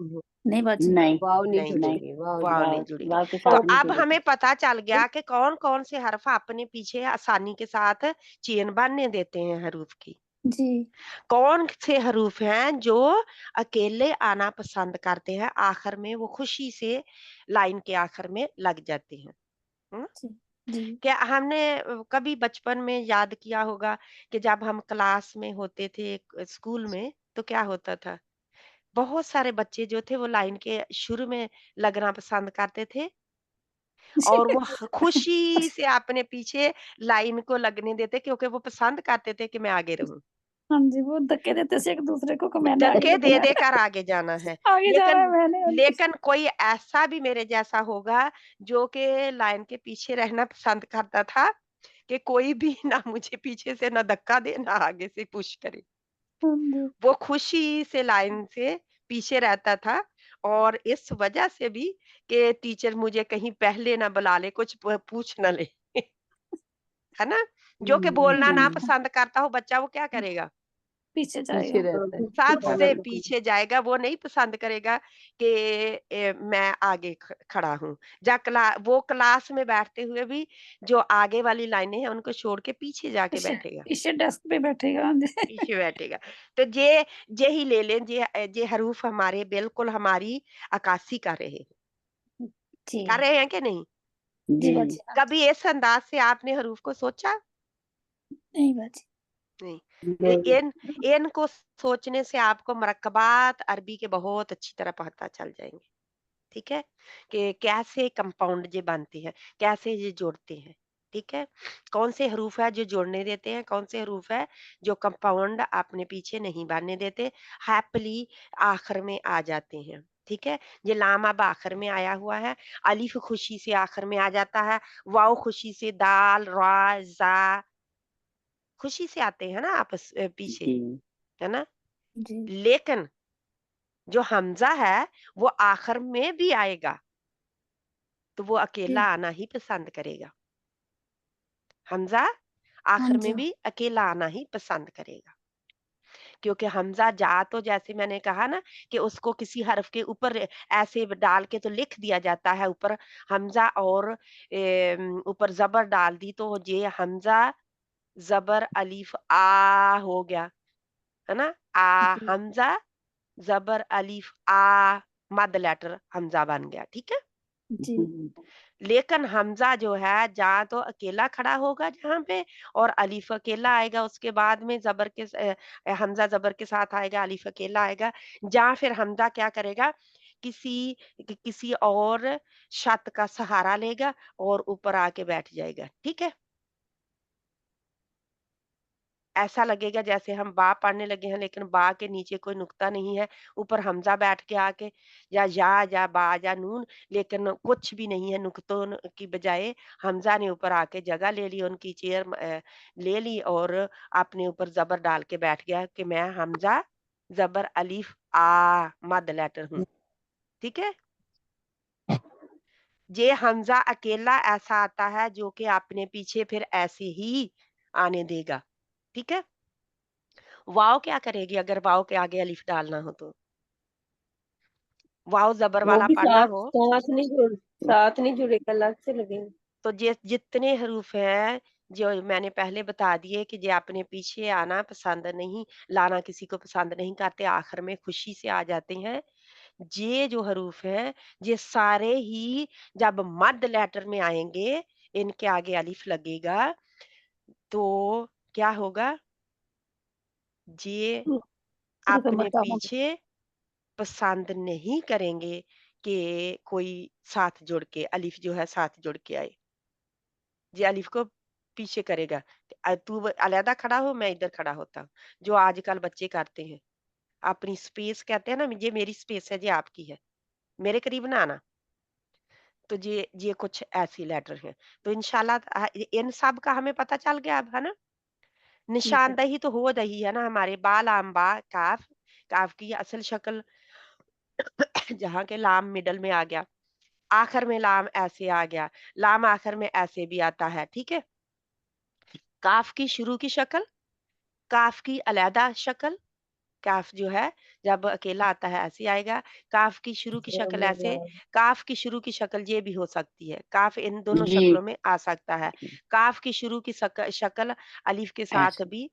Speaker 3: नहीं बाजी,
Speaker 4: नहीं,
Speaker 2: वाव नहीं
Speaker 1: नहीं
Speaker 4: नहीं,
Speaker 2: जुड़ेगी, वाव
Speaker 1: वाव
Speaker 2: नहीं।
Speaker 1: नहीं
Speaker 4: वाव
Speaker 1: जुड़ेगी।
Speaker 4: वाव के
Speaker 1: तो
Speaker 4: साथ नहीं
Speaker 1: अब
Speaker 4: जुड़ेगी।
Speaker 1: हमें पता चल गया कि कौन कौन से हर्फ अपने पीछे आसानी के साथ चेन बांधने देते हैं हरूफ की।
Speaker 3: जी
Speaker 1: कौन से हरूफ हैं जो अकेले आना पसंद करते हैं, आखिर में वो खुशी से लाइन के आखिर में लग जाते हैं। हम्म?
Speaker 3: जी जी
Speaker 1: क्या हमने कभी बचपन में याद किया होगा कि जब हम क्लास में होते थे स्कूल में, तो क्या होता था? बहुत सारे बच्चे जो थे वो लाइन के शुरू में लगना पसंद करते थे और वो खुशी से अपने पीछे लाइन को लगने देते, क्योंकि वो पसंद करते थे कि मैं आगे रहूं।
Speaker 3: हाँ जी, वो धक्के देते से एक दूसरे को कि मैंने आगे
Speaker 1: धक्के दे
Speaker 3: जाना
Speaker 1: देकर आगे जाना है।
Speaker 3: है, आगे जाना है
Speaker 1: लेकिन
Speaker 3: मैंने
Speaker 1: लेकिन कोई ऐसा भी मेरे जैसा होगा जो कि लाइन के पीछे रहना पसंद करता था कि कोई भी ना मुझे पीछे से ना धक्का दे ना आगे से पुश करे।
Speaker 3: हाँ जी
Speaker 1: वो खुशी से लाइन से पीछे रहता था और इस वजह से भी कि टीचर मुझे कहीं पहले ना बुला ले, कुछ पूछ ना ले। है ना? जो कि बोलना ना पसंद करता हो बच्चा, वो क्या करेगा?
Speaker 3: पीछे
Speaker 2: पीछे
Speaker 3: जाएगा,
Speaker 2: रहता है।
Speaker 1: सबसे पीछे जाएगा। वो नहीं पसंद करेगा कि मैं आगे खड़ा हूँ। वो क्लास में बैठते हुए भी जो आगे वाली लाइनें हैं उनको छोड़ के पीछे जाके
Speaker 3: पीछे
Speaker 1: बैठेगा।
Speaker 3: पीछे डेस्क पे बैठेगा, हाँ जी
Speaker 1: पीछे बैठेगा। तो जे ही ले लें, जे हरूफ हमारे बिल्कुल हमारी अक्कासी कर रहे हैं।
Speaker 3: जी
Speaker 1: कर रहे हैं कि नहीं?
Speaker 3: जी
Speaker 4: जी
Speaker 3: बाजी, हाँ
Speaker 1: कभी इस अंदाज से आपने हरूफ को सोचा?
Speaker 3: नहीं बाजी,
Speaker 1: नहीं।
Speaker 4: नहीं,
Speaker 1: इन इनको सोचने से आपको मरकबात अरबी के बहुत अच्छी तरह पता चल जाएंगे। ठीक है? कि कैसे कंपाउंड ये बनते हैं, कैसे ये जोड़ते हैं। ठीक है? कौन से हरूफ है जो जोड़ने देते हैं, कौन से हरूफ है जो कंपाउंड अपने पीछे नहीं बनने देते, हैप्पीली आखिर में आ जाते हैं। ठीक है? ये लाम अब आखिर में आया हुआ है, अलिफ खुशी से आखिर में आ जाता है, वाव खुशी से, दाल, रा, जा खुशी से आते हैं ना आपस पीछे,
Speaker 4: जी
Speaker 1: है ना?
Speaker 3: जी
Speaker 1: लेकिन जो हमजा है वो आखिर में भी आएगा, तो वो अकेला
Speaker 3: जी
Speaker 1: आना ही पसंद करेगा। हमजा
Speaker 3: हाँ
Speaker 1: आखिर में
Speaker 3: जी
Speaker 1: भी अकेला आना ही पसंद करेगा, क्योंकि हमजा जा तो जैसे मैंने कहा ना कि उसको किसी हर्फ के ऊपर ऐसे डाल के तो लिख दिया जाता है ऊपर हमजा, और ऊपर जबर डाल दी तो ये हमजा जबर अलीफ आ हो गया, है ना? आ
Speaker 3: जी
Speaker 1: हमजा जबर अलीफ आ, मद लेटर हमजा बन गया। ठीक है?
Speaker 3: जी
Speaker 1: लेकिन हमजा जो है जहाँ तो अकेला खड़ा होगा जहाँ पे, और अलीफ अकेला आएगा, उसके बाद में हमजा जबर के साथ आएगा, अलीफ अकेला आएगा। जहाँ फिर हमजा क्या करेगा, किसी और छत का सहारा लेगा और ऊपर आके बैठ जाएगा। ठीक है? ऐसा लगेगा जैसे हम बा पढ़ने लगे हैं लेकिन बा के नीचे कोई नुक्ता नहीं है, ऊपर हमजा बैठ के आके, या बा या नून, लेकिन कुछ भी नहीं है, नुक्तों की बजाय हमजा ने ऊपर आके जगह ले ली, उनकी चेयर ले ली और अपने ऊपर जबर डाल के बैठ गया कि मैं हमजा जबर अलीफ आ मद लेटर हूँ। ठीक है? ये हमजा अकेला ऐसा आता है जो कि अपने पीछे फिर ऐसे ही आने देगा। ठीक है? वाव क्या करेगी अगर वाव के आगे अलिफ डालना हो तो? वाव जबर
Speaker 2: वो
Speaker 1: वाला
Speaker 2: भी
Speaker 1: पढ़ना
Speaker 2: साथ
Speaker 1: हो
Speaker 2: साथ नहीं जुड़ेगा, अलग से लगेगा।
Speaker 1: तो जितने हरूफ हैं जो मैंने पहले बता दिए कि ये अपने पीछे आना पसंद नहीं, लाना किसी को पसंद नहीं करते, आखिर में खुशी से आ जाते हैं। ये जो हरूफ हैं ये सारे ही जब मद लेटर में आएंगे, इनके आगे अलिफ लगेगा, तो क्या होगा, ये
Speaker 3: तो
Speaker 1: अपने
Speaker 3: मता होगा।
Speaker 1: पीछे पसंद नहीं करेंगे कि कोई साथ जुड़ के अलिफ जो है साथ जुड़ के आए। ये अलिफ को पीछे करेगा। तू अलहदा खड़ा हो, मैं इधर खड़ा होता हूँ, जो आजकल बच्चे करते हैं। अपनी स्पेस कहते हैं ना, ये मेरी स्पेस है, ये आपकी है, मेरे करीब ना आना। तो ये कुछ ऐसी लेटर हैं। तो इंशाल्लाह इन सब का हमें पता चल गया अब, है ना।
Speaker 3: ठीक है।
Speaker 1: निशानदही तो हो दही है ना हमारे, बा लाम बा काफ, काफ की असल शक्ल जहाँ के लाम मिडल में आ गया, आखिर में लाम ऐसे आ गया, लाम आखिर में ऐसे भी आता है, ठीक है। काफ की शुरू की शक्ल, काफ की अलहदा शक्ल, काफ जो है जब अकेला आता है ऐसे आएगा, काफ की शुरू की शक्ल ऐसे, काफ की शुरू की शक्ल ये भी हो सकती है, काफ इन दोनों
Speaker 4: जी
Speaker 1: शक्लों में आ सकता है।
Speaker 4: जी
Speaker 1: काफ की शुरू की शक्ल अलिफ के साथ
Speaker 4: ऐसे
Speaker 1: भी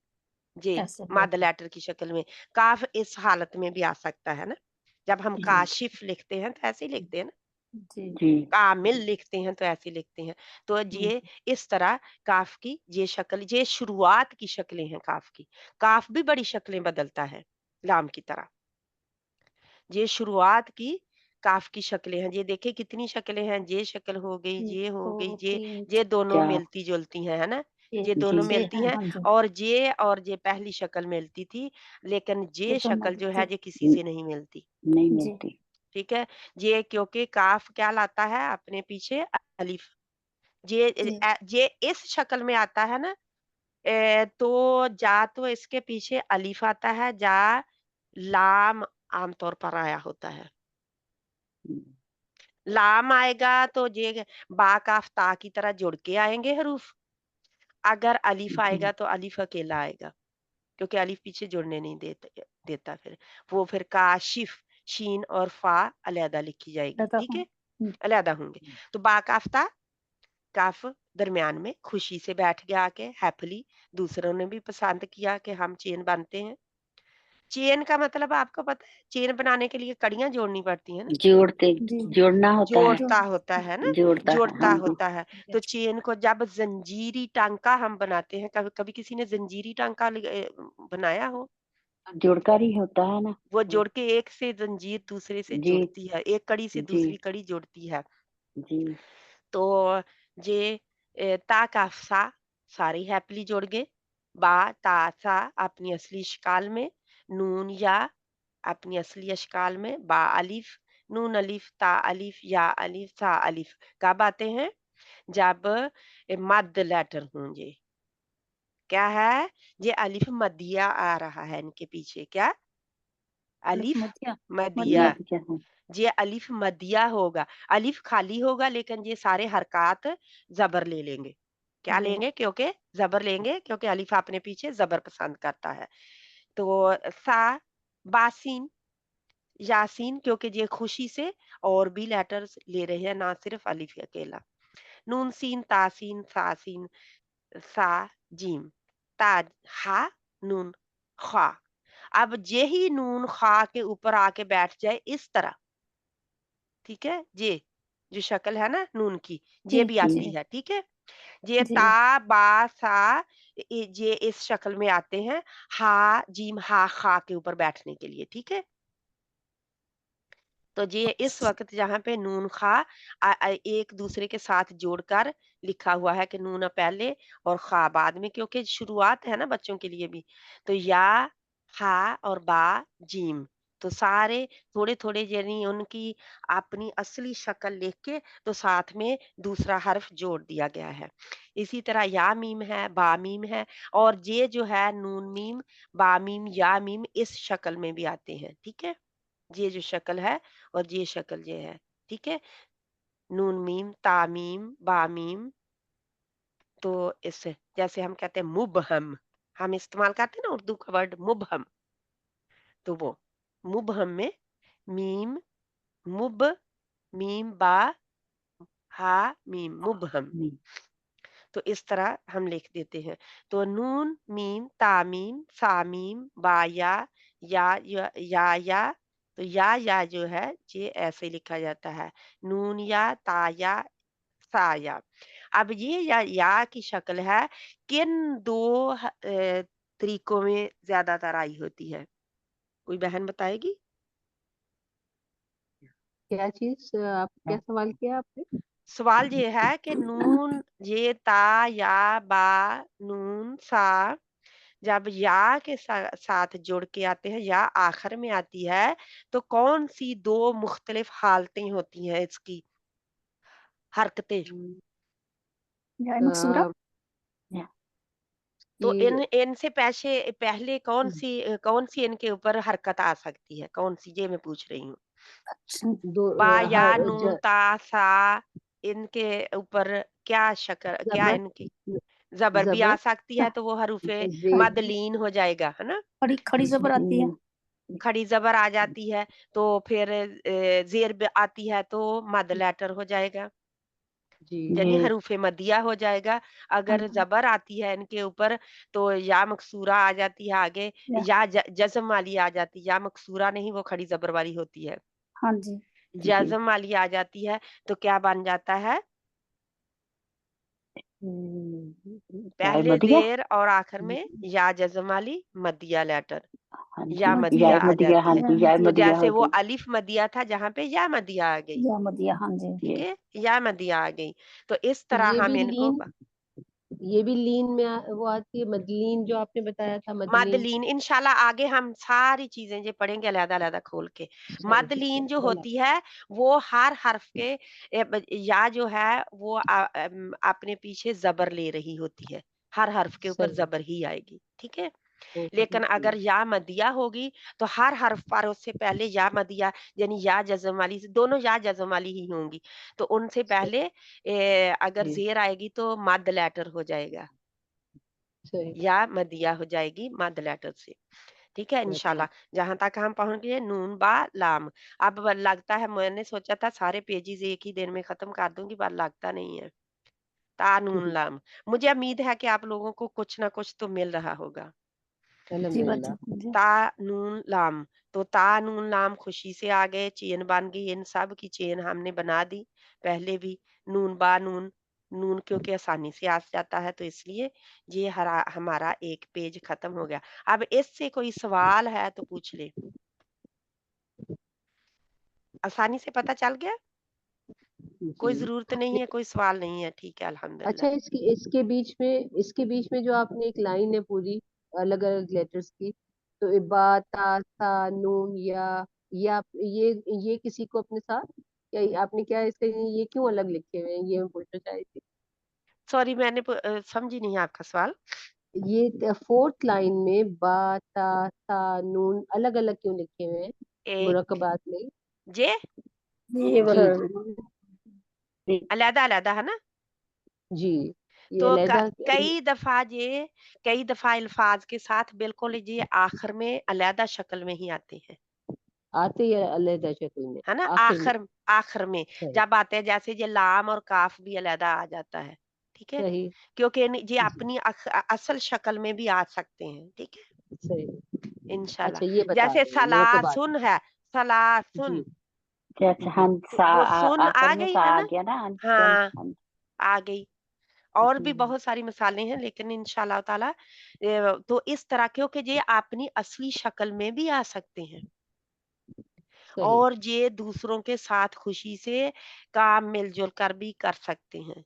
Speaker 1: जे
Speaker 3: ऐसे
Speaker 1: मद लेटर की शक्ल में, काफ इस हालत में भी आ सकता है ना। जब हम
Speaker 3: जी
Speaker 1: काशिफ लिखते हैं तो ऐसे ही लिखते हैं ना,
Speaker 3: जी
Speaker 4: जी
Speaker 1: कामिल लिखते हैं तो ऐसे लिखते हैं। तो ये
Speaker 3: हम्म,
Speaker 1: इस तरह काफ की ये शक्ल, ये शुरुआत की शक्लें हैं काफ की। काफ भी बड़ी शक्लें बदलता है लाम की तरह। ये शुरुआत की काफ की शक्लें हैं। ये देखिए कितनी शक्लें हैं, ये शक्ल हो गई,
Speaker 3: एक
Speaker 1: ये हो
Speaker 3: दो
Speaker 1: गई,
Speaker 3: तीन
Speaker 1: ये दोनों
Speaker 4: चार
Speaker 1: मिलती जुलती हैं, है ना।
Speaker 3: ये
Speaker 1: ये
Speaker 4: जी
Speaker 1: दोनों
Speaker 3: ये
Speaker 1: मिलती
Speaker 3: है,
Speaker 1: हैं।
Speaker 3: हाँ जी।
Speaker 1: और ये पहली शक्ल मिलती थी, लेकिन
Speaker 3: ये
Speaker 1: ये
Speaker 3: तो
Speaker 1: शक्ल जो है
Speaker 3: मिलती।
Speaker 1: ये किसी से नहीं मिलती।
Speaker 4: नहीं
Speaker 3: जी
Speaker 4: मिलती।
Speaker 1: ठीक है। ये क्योंकि काफ क्या लाता है अपने पीछे, अलिफ।
Speaker 3: जी
Speaker 1: ये इस शक्ल में आता है ना, तो जा तो इसके पीछे अलिफ आता है, जा लाम आमतौर पर आया होता है।
Speaker 4: हम्म,
Speaker 1: लाम आएगा तो ये बा काफ ता की तरह जुड़ के आएंगे हरूफ। अगर अलिफ
Speaker 4: जी
Speaker 1: आएगा तो अलिफ अकेला आएगा, क्योंकि अलिफ पीछे जुड़ने नहीं देता फिर। वो फिर काशिफ, शीन और फा अलहदा लिखी जाएगी,
Speaker 3: रहता
Speaker 1: ठीक
Speaker 3: हूँ।
Speaker 1: है, अलहदा होंगे। तो बा काफ ता, काफ दरमियान में खुशी से बैठ गया आके, हैप्पीली। दूसरों ने भी पसंद किया कि हम चेन बनते हैं। चेन का मतलब आपको पता है, चेन बनाने के लिए कड़ियां जोड़नी पड़ती है ना,
Speaker 4: जोड़ते
Speaker 3: जी
Speaker 4: जोड़ना होता है।
Speaker 3: जो
Speaker 1: जोड़ता होता है ना,
Speaker 4: जोड़ता है,
Speaker 1: जोड़ता
Speaker 4: हाँ हाँ।
Speaker 1: होता है। तो चेन को जब जंजीरी टांका हम बनाते हैं, कभी कभी किसी ने जंजीरी टांका बनाया हो,
Speaker 4: जोड़कर ही होता है ना
Speaker 1: वो
Speaker 4: वो।
Speaker 1: जोड़ के एक से जंजीर दूसरे से
Speaker 4: जी
Speaker 1: जुड़ती है, एक कड़ी से
Speaker 4: जी
Speaker 1: दूसरी कड़ी जुड़ती है।
Speaker 4: जी
Speaker 1: तो ये ता काफ सा सारी हैप्पीली जोड़ गए। बा ता सा अपनी असली शक्ल में, नून या अपनी असली अशकाल में, बा अलिफ, नून अलिफ, ता अलिफ, या अलिफ, सा अलिफ कब आते हैं, जब मद लेटर हों। ये क्या है, ये अलिफ मदिया आ रहा है इनके पीछे, क्या
Speaker 3: अलिफ
Speaker 1: अलिफ
Speaker 3: मध्या
Speaker 1: मदिया,
Speaker 3: मध्या
Speaker 4: मत क्या है।
Speaker 1: ये अलिफ मदिया होगा। अलिफ खाली होगा, लेकिन ये सारे हरकत जबर ले लेंगे। क्या
Speaker 3: ले
Speaker 1: लेंगे, क्योंकि जबर लेंगे, क्योंकि अलिफ अपने पीछे जबर पसंद करता है। तो सा बासीन, यासीन, क्योंकि ये खुशी से और भी लेटर्स ले रहे हैं, ना सिर्फ अलिफ अकेला। नून सीन तासीन सासीन सा जीम, ताज हा नून खा। अब यही नून खा के ऊपर आके बैठ जाए इस तरह, ठीक है। ये जो शक्ल है ना नून की,
Speaker 3: जी
Speaker 1: ये भी
Speaker 4: जी
Speaker 1: आती
Speaker 3: जी
Speaker 1: है, ठीक है। ये
Speaker 3: जी
Speaker 1: ता बा सा, ये इस शक्ल में आते हैं, हा जीम हा खा के ऊपर बैठने के लिए, ठीक है। तो ये इस वक़्त जहाँ पे नून खा एक दूसरे के साथ जोड़कर लिखा हुआ है कि नून पहले और खा बाद में, क्योंकि शुरुआत है ना बच्चों के लिए भी। तो या, हा और बा, जीम, तो सारे थोड़े-थोड़े यानी उनकी अपनी असली शक्ल लिख के तो साथ में दूसरा हर्फ जोड़ दिया गया है। इसी तरह या मीम है, बा मीम है, और ये जो है नून मीम, बा मीम, या मीम इस शक्ल में भी आते हैं, ठीक है। ये जो शक्ल है और ये शक्ल ये है, ठीक है। नून मीम, तामीम, बामीम, तो इस जैसे हम कहते हैं मुबहम, हम इस्तेमाल करते हैं ना उर्दू का वर्ड मुबहम, तो वो मुबहम में मीम, मुब, मीम, बा, हा, मीम, मुबहम।
Speaker 4: नहीं,
Speaker 1: तो इस तरह हम लिख देते हैं। तो नून मीम तामीम सामीम बाया या तो या जो है ये ऐसे लिखा जाता है, नून या ताया साया। अब ये या की शक्ल है, किन दो तरीकों में ज्यादातर आई होती है? कोई बहन बताएगी?
Speaker 3: क्या चीज आप क्या सवाल किया आपने?
Speaker 1: सवाल ये है कि नून ये ता या बा नून सा जब या के साथ जुड़ के आते हैं या आखिर में आती है, तो कौन सी दो मुख्तलिफ हालतें होती हैं इसकी, हरकतें?
Speaker 2: या मकसूरा
Speaker 4: या
Speaker 1: तो
Speaker 3: कि
Speaker 1: इनसे पहले कौन सी इनके ऊपर हरकत आ सकती है, कौन सी, ये मैं पूछ रही हूँ।
Speaker 3: दो
Speaker 1: बा या
Speaker 3: हर
Speaker 1: नून ता सा, इनके ऊपर क्या शक्ल, क्या
Speaker 3: जबर
Speaker 1: इनकी जबर भी आ
Speaker 3: जबर
Speaker 1: सकती है, तो वो हरूफे
Speaker 3: जेर
Speaker 1: मद लीन हो जाएगा, है ना।
Speaker 2: खड़ी खड़ी जबर आती है।
Speaker 1: खड़ी जबर आ जाती है तो फिर जेर भी आती है तो मद लेटर हो जाएगा,
Speaker 3: जी
Speaker 1: यानी
Speaker 4: ये
Speaker 1: हरूफे मदिया हो जाएगा। अगर जबर आती है इनके ऊपर तो या मकसूरा आ जाती है आगे, या जज्म वाली आ जाती है, या मकसूरा नहीं, वो खड़ी जबर वाली होती है।
Speaker 2: हाँ जी।
Speaker 4: जी
Speaker 1: जज्म वाली आ जाती है तो क्या बन जाता है?
Speaker 4: या
Speaker 1: पहले
Speaker 4: मदिया।
Speaker 1: जेर और आखिर में या जज्म वाली मदिया लेटर,
Speaker 4: हाँ
Speaker 1: या
Speaker 4: जी
Speaker 1: मदिया
Speaker 4: या
Speaker 1: आ
Speaker 4: मदिया,
Speaker 1: जाती
Speaker 4: हाँ
Speaker 1: है।
Speaker 4: जी या
Speaker 1: तो
Speaker 4: मदिया
Speaker 1: जैसे
Speaker 4: हो
Speaker 1: वो
Speaker 4: गई।
Speaker 1: अलिफ मदिया था जहाँ पे या मदिया आ गई,
Speaker 2: या मदिया, हाँ जी।
Speaker 1: ठीक
Speaker 4: ये
Speaker 1: है, या मदिया आ गई। तो इस तरह
Speaker 3: ये
Speaker 1: हम
Speaker 3: भी
Speaker 1: इनको
Speaker 3: लीन ये भी लीन में वो आती है, मदलीन जो आपने बताया था, मदलीन।
Speaker 1: मदलीन इंशाल्लाह आगे हम सारी चीजें जो पढ़ेंगे अलग-अलग खोल के। मदलीन जो होती है वो हर हर्फ के या जो है वो अपने पीछे जबर ले रही होती है, हर हर्फ के ऊपर
Speaker 3: सही
Speaker 1: जबर ही आएगी, ठीक है।
Speaker 3: ओके
Speaker 1: लेकिन अगर या मदिया होगी तो हर हर्फ पर उससे पहले या मदिया, यानी या जज्म वाली, दोनों या जज्म वाली ही होंगी, तो उनसे पहले अगर
Speaker 3: सही
Speaker 1: जेर आएगी तो मद लेटर हो जाएगा,
Speaker 3: सही
Speaker 1: या मदिया हो जाएगी मद लेटर से, ठीक है
Speaker 3: अच्छा
Speaker 1: इंशाल्लाह। जहां तक हम पहुंच गए नून बा लाम। अब लगता है, मैंने सोचा था सारे पेजेस एक ही दिन में खत्म कर दूंगी, पर लगता नहीं है। ता नून लाम, मुझे उम्मीद है कि आप लोगों को कुछ ना कुछ तो मिल रहा होगा।
Speaker 2: जी बात
Speaker 3: अल्हम्दुलिल्लाह।
Speaker 2: जी।
Speaker 1: ता नून लाम, तो ता नून लाम खुशी से आ गए, चेन बन गई, इन सब की चेन हमने बना दी पहले भी। नून बा नून, नून क्योंकि आसानी से आ जाता है तो इसलिए ये हमारा एक पेज खत्म हो गया। अब इससे कोई सवाल है तो पूछ ले। आसानी से पता चल गया, कोई
Speaker 3: जी
Speaker 1: जरूरत नहीं है, कोई सवाल नहीं है, ठीक है
Speaker 3: अच्छा,
Speaker 1: अल्हम्दुलिल्लाह।
Speaker 3: इसके बीच में जो आपने एक लाइन है पूरी अलग अलग लेटर्स की, तो इबा ता सा नून या ये किसी को अपने साथ, या आपने क्या इसका ये क्यों अलग लिखे हुए हैं, ये मैं पूछना चाह रही थी।
Speaker 1: सॉरी, मैंने समझी नहीं आपका सवाल।
Speaker 3: ये फोर्थ लाइन में बा ता सा नून अलग अलग क्यों लिखे हुए हैं
Speaker 1: एक
Speaker 3: मुरक्कबात में?
Speaker 1: जे
Speaker 2: ये
Speaker 3: जी
Speaker 1: अलहदा अलहदा है ना।
Speaker 3: जी ये
Speaker 1: तो
Speaker 3: अलहदा
Speaker 1: कई दफा अल्फाज के साथ बिल्कुल ये आखिर में अलहदा शक्ल में ही आते हैं,
Speaker 3: आते या अलहदा शक्ल में
Speaker 1: है ना।
Speaker 3: आखिर में?
Speaker 1: आखिर आखिर में
Speaker 3: सही
Speaker 1: जब आते हैं, जैसे ये लाम और काफ भी अलहदा आ जाता है, ठीक है,
Speaker 3: सही
Speaker 1: क्योंकि ये
Speaker 3: जी
Speaker 1: अपनी असल शक्ल में भी आ सकते हैं, ठीक है
Speaker 3: सही।
Speaker 1: इंशाल्लाह।
Speaker 3: अच्छा ये बता
Speaker 1: जैसे
Speaker 3: रहे हैं मुरक्कबात
Speaker 1: सलासुन है, सलासुन,
Speaker 3: जी
Speaker 4: अच्छा हाँ
Speaker 1: वो सुन
Speaker 4: आखिर
Speaker 1: आ
Speaker 4: में
Speaker 1: गई
Speaker 4: सा
Speaker 1: है
Speaker 4: आ
Speaker 1: ना।
Speaker 4: गया ना आजकल।
Speaker 1: हाँ,
Speaker 4: हाँ
Speaker 1: आ गई। और भी
Speaker 3: जी,
Speaker 1: बहुत सारी मिसालें हैं, लेकिन इंशाल्लाह ताला तो इस तरह क्योंकि ये अपनी असली शक्ल में भी आ सकते हैं,
Speaker 3: सही
Speaker 1: और ये दूसरों के साथ खुशी से काम मिलजुल कर भी कर सकते हैं,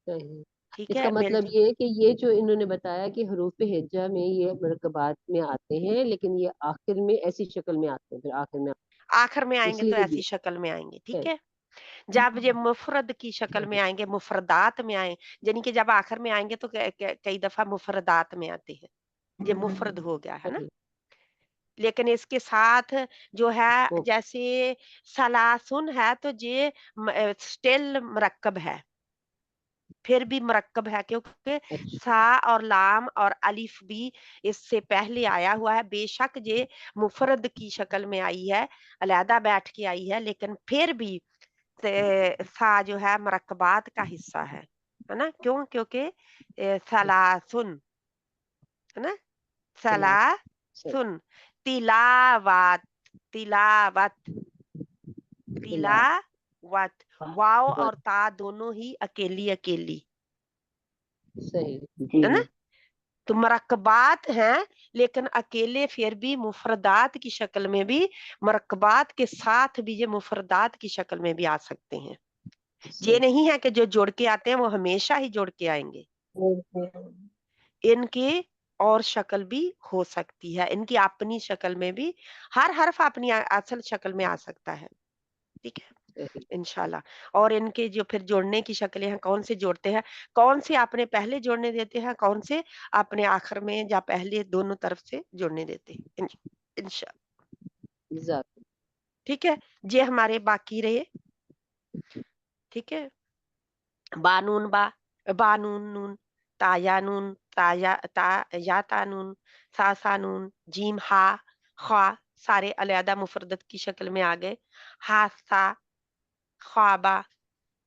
Speaker 3: सही।
Speaker 1: ठीक
Speaker 3: इसका
Speaker 1: है
Speaker 3: मतलब ये है कि ये जो इन्होंने बताया कि हरूफ हिज्जा में ये मुरक्कबात में आते हैं, लेकिन ये आखिर में ऐसी शक्ल में आते हैं, फिर आखिर में
Speaker 1: आखिर में आएंगे तो
Speaker 3: इसलिए भी
Speaker 1: ऐसी शक्ल में आएंगे, ठीक
Speaker 3: सही
Speaker 1: है। जब ये मुफरद की शक्ल में
Speaker 3: सही
Speaker 1: आएंगे, मुफरदात में आए, यानी कि जब आखिर में आएंगे तो कई दफा मुफरदात में आते हैं, ये मुफरद हो गया है ना।
Speaker 3: सही
Speaker 1: लेकिन इसके साथ जो है,
Speaker 3: ओ
Speaker 1: जैसे सलासुन है तो ये स्टिल मरक्कब है, फिर भी मरक्कब है, क्योंकि
Speaker 3: अच्छा
Speaker 1: सा और लाम और अलिफ भी इससे पहले आया हुआ है। बेशक ये मुफरद की शक्ल में आई है, अलहदा बैठ के आई है, लेकिन फिर भी सा जो है मरक्कबात का हिस्सा है ना। क्यों? क्योंकि सलासुन, है ना,
Speaker 3: सलाह सही
Speaker 1: सलासुन, तिलावत, तिलावत,
Speaker 3: तिलाव
Speaker 1: वत, वाव और ता दोनों ही अकेली अकेली,
Speaker 3: सही।
Speaker 4: जी
Speaker 1: है ना। तो मरकबात हैं, लेकिन अकेले फिर भी मुफरदात की शक्ल में भी, मरकबात के साथ भी ये मुफरदात की शक्ल में भी आ सकते हैं। ये
Speaker 3: सही।
Speaker 1: नहीं है कि जो जुड़ के आते हैं वो हमेशा ही जुड़ के आएंगे, इनकी और शक्ल भी हो सकती है, इनकी अपनी शक्ल में भी, हर हर्फ अपनी असल शक्ल में आ सकता है, ठीक है
Speaker 3: सही।
Speaker 1: इंशाल्लाह। और इनके जो फिर जोड़ने की शक्लें हैं, कौन से जोड़ते हैं, कौन से आपने पहले जोड़ने देते हैं, कौन से आपने आखिर में या पहले, दोनों तरफ से जोड़ने देते हैं इंशाल्लाह,
Speaker 3: एग्जैक्ट।
Speaker 1: ठीक है। ये हमारे बाकी रहे, ठीक है। बानून बा, बानून नून, ताया नून, ताया ता, या तानून, सा सानून, जीम हा, खा, सारे अलहदा मुफरदत की शक्ल में आ गए। हा सा, ख्वाबा,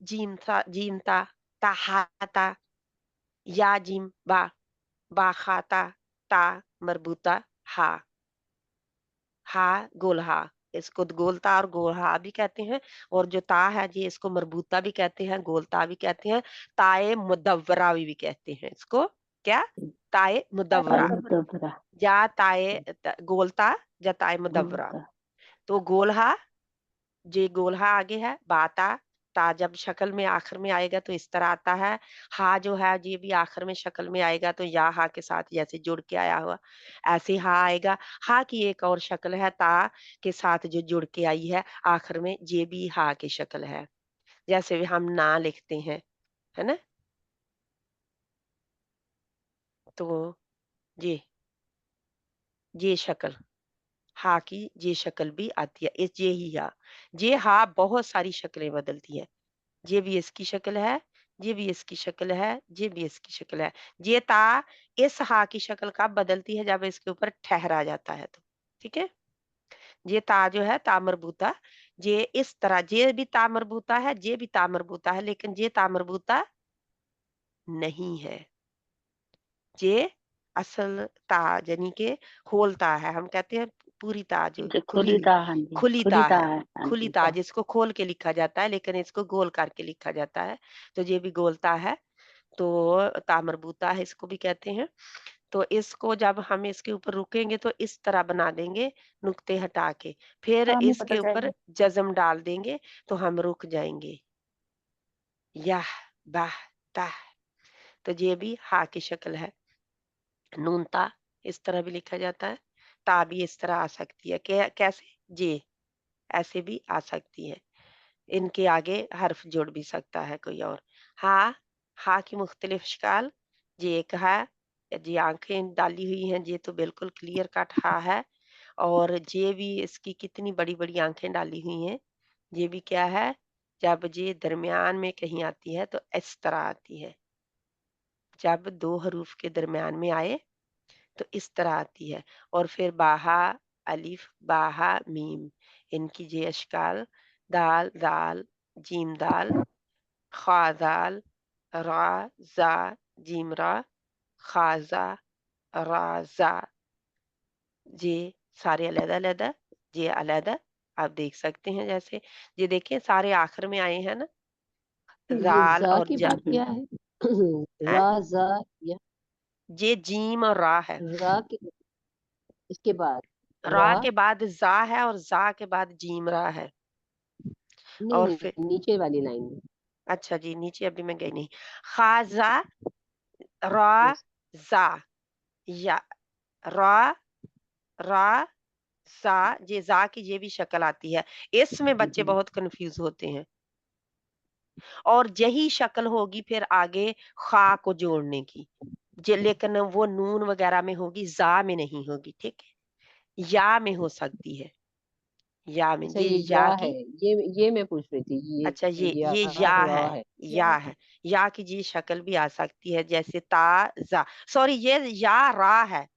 Speaker 1: जीम सा, जीम ता, ताहाता, या जीम बा, बा खाता, ता मरबूता, हा, हा गोलहा, इसको गोलता और गोलहा भी कहते हैं, और जो ता है जी इसको मरबूता भी कहते हैं, गोलता भी कहते हैं, ताए मुदव्वरा भी कहते हैं इसको, क्या, ताए मुदव्वरा,
Speaker 4: मुदव्वरा,
Speaker 1: या ताए गोलता, या ताए मुदव्वरा।
Speaker 4: गोलता,
Speaker 1: तो गोलहा, जे गोलहा आगे है, बाता, ता जब शक्ल में आखिर में आएगा तो इस तरह आता है। हा जो है ये भी आखिर में शक्ल में आएगा तो या हा के साथ जैसे जुड़ के आया हुआ ऐसे हा आएगा। हा की एक और शक्ल है, ता के साथ जो जुड़ के आई है आखिर में, ये भी हा की शक्ल है, जैसे भी हम ना लिखते हैं, है ना। तो ये शक्ल हा की, ये शक्ल भी आती है, इस ये हा बहुत सारी शक्लें बदलती है। ये भी इसकी शक्ल है, ये भी इसकी शक्ल है, ये भी इसकी शक्ल है। ये ता इस हा की शक्ल कब बदलती है, जब इसके ऊपर ठहरा जाता है तो, ठीक है। ये ता जो है ता मरबूता, ये इस तरह, ये भी ता मरबूता है, ये भी ता मरबूता है, लेकिन ये ता मरबूता नहीं है। ये असल ता यानी कि होल ता है, हम कहते हैं पूरी ता जो
Speaker 4: जो
Speaker 1: खुली
Speaker 4: खुली ता, हाँ जी,
Speaker 1: खुली ता
Speaker 4: खुली ता
Speaker 1: है,
Speaker 4: है, हाँ
Speaker 1: खुली
Speaker 4: जी,
Speaker 1: ता
Speaker 4: ता,
Speaker 1: जिसको खोल के लिखा जाता है, लेकिन इसको गोल करके लिखा जाता है, तो ये भी गोलता है, तो ता मरबूता है इसको भी कहते हैं। तो इसको जब हम इसके ऊपर रुकेंगे तो इस तरह बना देंगे, नुक्ते हटा के, फिर
Speaker 4: हाँ, हमें पता
Speaker 1: इसके ऊपर
Speaker 4: चलेगा।
Speaker 1: जज्म डाल देंगे तो हम रुक जाएंगे, यह बाह ताह। तो ये भी हा की शक्ल है। नून ता इस तरह भी लिखा जाता है, ता भी इस तरह आ सकती है, कैसे, जे ऐसे भी आ सकती है, इनके आगे हर्फ जोड़ भी सकता है कोई और। हा, हा की मुख्तलिफ शक्ल, ये एक है, जी आंखें डाली हुई हैं, ये तो बिल्कुल क्लियर कट हा है, और ये भी इसकी कितनी बड़ी बड़ी आंखें डाली हुई हैं, ये भी क्या है, जब ये दरमियान में कहीं आती है तो इस तरह आती है, जब दो हरूफ के दरमियान में आए तो इस तरह आती है। और फिर बाहा, अलिफ, बाहा, मीम, इनकी ये अशकाल, दाल, दाल, जीम दाल, खा दाल, रा, जा, जीम रा, खाजा, राजा, ये सारे अलग-अलग, ये अलग आप देख सकते हैं, जैसे ये देखिए सारे आखिर में आए हैं ना,
Speaker 3: ये
Speaker 1: जाल
Speaker 3: जा
Speaker 1: और
Speaker 3: की
Speaker 1: जा
Speaker 3: बात क्या है?
Speaker 1: है,
Speaker 3: रा जा या
Speaker 1: ये जीम और रा है,
Speaker 3: रा के इसके बाद
Speaker 1: रा
Speaker 3: रा।
Speaker 1: के बाद जा है और जा के बाद जीम रा है।
Speaker 3: नहीं
Speaker 1: और फिर
Speaker 3: नहीं, नीचे वाली लाइन में।
Speaker 1: अच्छा जी, नीचे अभी मैं गई नहीं। खाजा, रा,
Speaker 3: यस।
Speaker 1: जा, या, रा, रा, जा, ये जा की ये भी शक्ल आती है, इसमें बच्चे बहुत कंफ्यूज होते हैं, और यही शक्ल होगी फिर आगे खा को जोड़ने की, लेकिन वो नून वगैरह में होगी, जा में नहीं होगी, ठीक है, या में हो सकती है, या में,
Speaker 3: अच्छा,
Speaker 1: ये
Speaker 3: ये
Speaker 1: या
Speaker 3: या है,
Speaker 1: की,
Speaker 3: ये मैं पूछ रही थी,
Speaker 1: अच्छा
Speaker 3: या
Speaker 1: ये या
Speaker 3: रा
Speaker 1: है,
Speaker 3: है।
Speaker 1: या है, या की जी शक्ल भी आ सकती है, जैसे ता जा, सॉरी ये या रा है,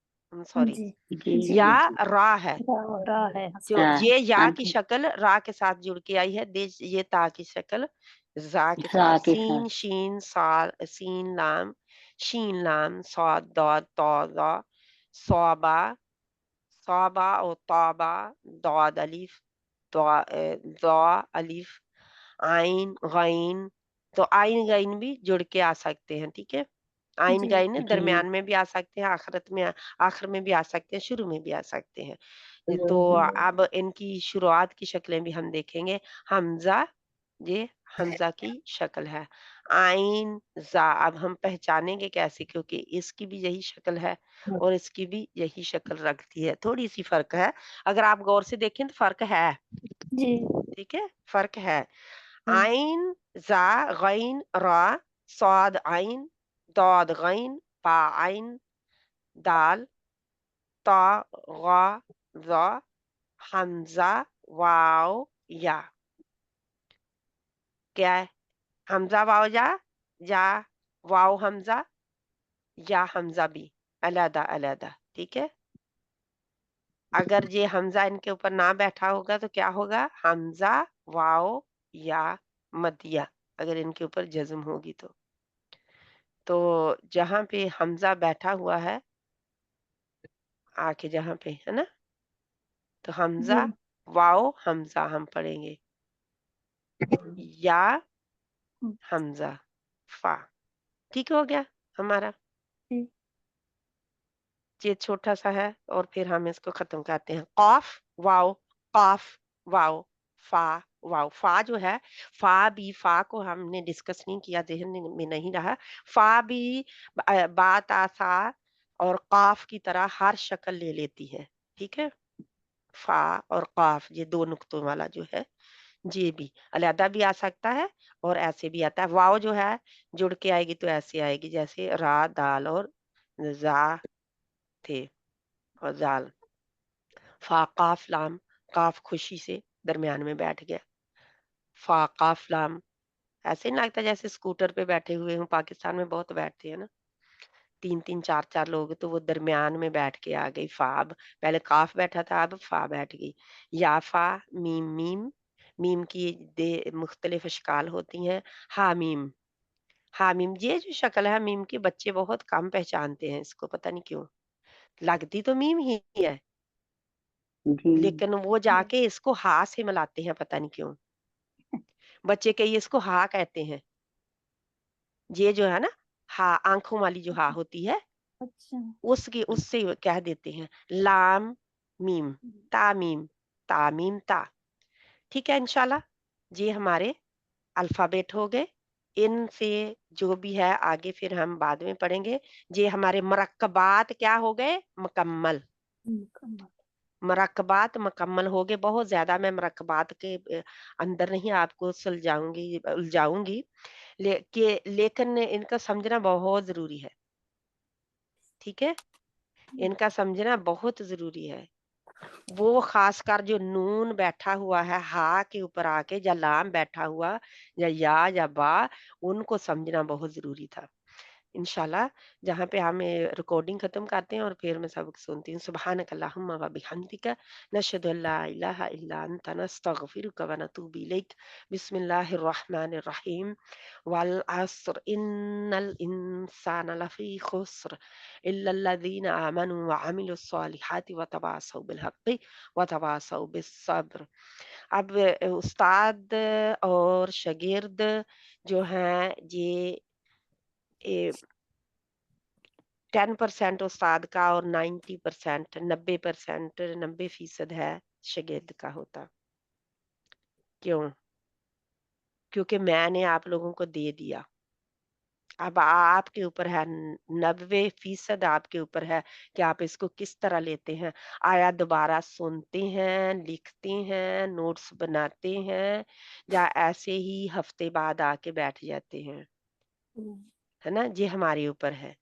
Speaker 1: सॉरी
Speaker 4: जी, जी,
Speaker 1: या
Speaker 4: जी, जी,
Speaker 1: रा है,
Speaker 2: रहा है।
Speaker 1: जो
Speaker 4: हाँ,
Speaker 1: ये या
Speaker 4: हाँ
Speaker 1: की
Speaker 4: जी,
Speaker 1: शक्ल रा के साथ जुड़ के आई है, ये ता की शक्ल जा के साथ,
Speaker 4: सा के
Speaker 1: सीन
Speaker 4: साथ,
Speaker 1: शीन साल, सीन लाम, शीन लाम, सौद दौद तौदा, सौबा, सौबा और तौबा, दौद अलिफ, दौ अलिफ, आइन गाइन, तो आइन गाइन भी जुड़ के आ सकते हैं, ठीक है। आइन
Speaker 2: जी
Speaker 1: गाइन
Speaker 4: जी
Speaker 1: दरमियान में भी आ सकते हैं, आखिर में भी आ सकते हैं, शुरू में भी आ सकते हैं। तो अब इनकी शुरुआत की शक्लें भी हम देखेंगे। हमजा, ये हमजा की शक्ल है। आइन जा, अब हम पहचानेंगे कैसे, क्योंकि इसकी भी यही शक्ल है और इसकी भी यही शक्ल रखती है, थोड़ी सी फर्क है। अगर आप गौर से देखें तो फर्क है,
Speaker 2: जी
Speaker 1: ठीक है, फर्क है।
Speaker 2: हाँ
Speaker 1: आइन जा गैन रा, साद आइन, दाद गैन, पा आइन, दाल, ता गा जा, हमजा, वाव, या। क्या है? हमजा वाव या वाव हमजा या हमजा भी, अलहदा अलहदा, ठीक है। अगर ये हमजा इनके ऊपर ना बैठा होगा तो क्या होगा? हमजा वाव या मदिया, अगर इनके ऊपर जज्म होगी तो जहां पे हमजा बैठा हुआ है आके जहां पे, है ना, तो हमजा
Speaker 2: जी
Speaker 1: वाव हमजा हम पढ़ेंगे, या
Speaker 2: हम्म,
Speaker 1: हमजा फा, ठीक हो गया हमारा।
Speaker 2: जी
Speaker 1: ये छोटा सा है और फिर हम इसको खत्म करते हैं। कॉफ वाव, कॉफ वाव, फा वाव। फा जो है, फा भी, फा को हमने डिस्कस नहीं किया, ज़हन में नहीं रहा। फा भी बात आसा और काफ की तरह हर शक्ल ले लेती है, ठीक है। फा और काफ, ये दो नुक्तों वाला जो है, ये भी अलहदा भी आ सकता है और ऐसे भी आता है। वाव जो है जुड़ के आएगी तो ऐसे आएगी, जैसे रा दाल और जा थे और जाल। फा काफ लाम, काफ खुशी से दरमियान में बैठ गया। फा काफ लाम, ऐसे नहीं लगता जैसे स्कूटर पे बैठे हुए हूँ, पाकिस्तान में बहुत बैठते हैं ना, 3-3 4-4 लोग, तो वो दरमियान में बैठ के आ गई फा। अब पहले काफ बैठा था, अब फा बैठ गई। या फा मीम मीम, मीम की दे मुख्तलिफ अशकाल होती हैं। हा मीम, हा मीम, ये जो शक्ल है मीम की, बच्चे बहुत कम पहचानते हैं इसको, पता नहीं क्यों। लगती तो मीम ही है,
Speaker 4: जी
Speaker 1: लेकिन वो जाके इसको हा से मिलाते हैं, पता नहीं क्यों। बच्चे कई इसको हा कहते हैं, ये जो है ना, हा आंखों वाली जो हा होती है,
Speaker 2: अच्छा
Speaker 1: उसकी उससे कह देते हैं। लाम मीम, तामीम, तामीम ता, ठीक है। इंशाल्लाह ये हमारे अल्फाबेट हो गए। इनसे जो भी है आगे फिर हम बाद में पढ़ेंगे। ये हमारे मरकबात क्या हो गए? मुकम्मल।
Speaker 2: मुकम्मल
Speaker 1: मरकबात मुकम्मल हो गए। बहुत ज्यादा मैं मरकबात के अंदर नहीं आपको उलझाऊंगी, लेकिन इनका समझना बहुत जरूरी है, ठीक है। इनका समझना बहुत जरूरी है। वो खासकर जो नून बैठा हुआ है हा के ऊपर आके, या लाम बैठा हुआ, या बा, उनको समझना बहुत जरूरी था। इंशाल्लाह जहाँ पे हम रिकॉर्डिंग खत्म करते हैं और फिर मैं सबक सुनती हूँ। सुब्हानक अल्लाहुम्मा व बिहम्दिका, नशहदु अल्ला इलाहा इल्ला अंता, नस्तगफिरुका व नतूबु इलैक। बिस्मिल्लाहिर रहमानिर रहीम। वल अस्र इन्नल इंसाना लफी खुस्र इल्ला अल्लज़ीना आमनु व अमिलुस सालिहाति व तवासौ बिल हक़्क़ि व तवासौ बिस सब्र। अब उस्ताद और शागिर्द जो हैं, ये 10% उस्ताद का और 90%, 90%, 90% है शागिर्द का होता। क्यों? क्योंकि मैंने आप लोगों को दे दिया। अब आपके ऊपर है, 90% आपके ऊपर है कि आप इसको किस तरह लेते हैं। आया दोबारा सुनते हैं, लिखते हैं, नोट्स बनाते हैं, या ऐसे ही हफ्ते बाद आके बैठ जाते हैं, है ना। ये हमारे ऊपर है।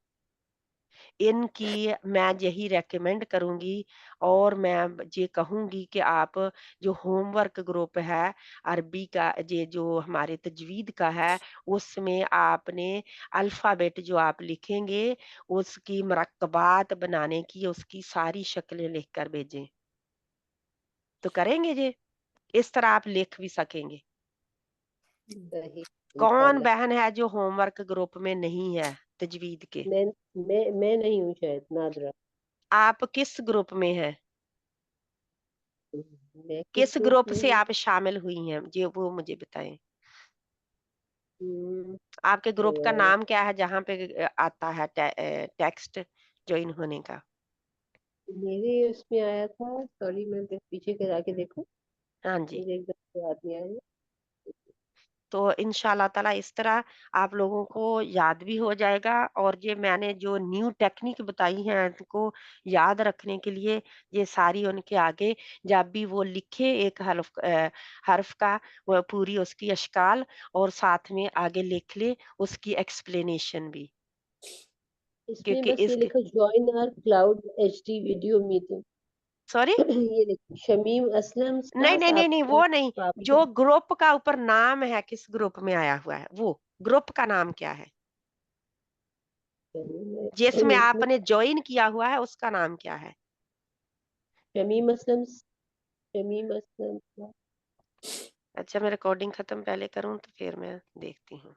Speaker 1: इनकी मैं यही रेकमेंड करूंगी और मैं ये कहूंगी कि आप जो होमवर्क ग्रुप है अरबी का, ये जो हमारे तजवीद का है, उसमें आपने अल्फाबेट जो आप लिखेंगे उसकी मरकबात बनाने की, उसकी सारी शक्लें लिख कर भेजें, तो करेंगे ये, इस तरह आप लिख भी सकेंगे।
Speaker 3: सही
Speaker 1: कौन
Speaker 3: इंशाल्लाह।
Speaker 1: बहन है जो होमवर्क ग्रुप में नहीं है तजवीद के?
Speaker 3: मैं मैं नहीं हूँ शायद, नादरा।
Speaker 1: आप किस ग्रुप में है?
Speaker 3: मैं किस
Speaker 1: किस
Speaker 3: ग्रुप
Speaker 1: ग्रुप
Speaker 3: में
Speaker 1: से
Speaker 3: हूँ?
Speaker 1: आप शामिल हुई हैं, जी वो मुझे बताएं। आपके ग्रुप का नाम क्या है जहाँ पे आता है टेक्स्ट ज्वाइन होने का?
Speaker 3: मेरे उसमें आया था, सॉरी मैं पीछे करा के देखूं,
Speaker 1: हाँ जी।
Speaker 3: मुझे एकदम से याद नहीं आ रही।
Speaker 1: तो इंशाल्लाह ताला इस तरह आप लोगों को याद भी हो जाएगा, और ये मैंने जो न्यू टेक्निक बताई है उनको याद रखने के लिए, ये सारी उनके आगे जब भी वो लिखे एक हर्फ का, वो पूरी उसकी अशकाल और साथ में आगे लिख ले उसकी एक्सप्लेनेशन भी,
Speaker 3: इसमें
Speaker 1: क्योंकि
Speaker 3: बस ये
Speaker 1: इस
Speaker 3: लिखो join our cloud HD video meeting.
Speaker 1: Sorry
Speaker 3: ये लिखो शमीम असलम का
Speaker 1: नहीं नहीं नहीं नहीं,
Speaker 3: आपका
Speaker 1: वो नहीं,
Speaker 3: आपके
Speaker 1: जो ग्रुप का ऊपर नाम है किस ग्रुप में आया हुआ है, वो ग्रुप का नाम क्या है जिसमें
Speaker 3: इसमें
Speaker 1: आपने ज्वाइन किया हुआ है, उसका नाम क्या है?
Speaker 3: शमीम असलम का।
Speaker 1: अच्छा, मैं रिकॉर्डिंग खत्म पहले करूं तो फिर मैं देखती हूँ।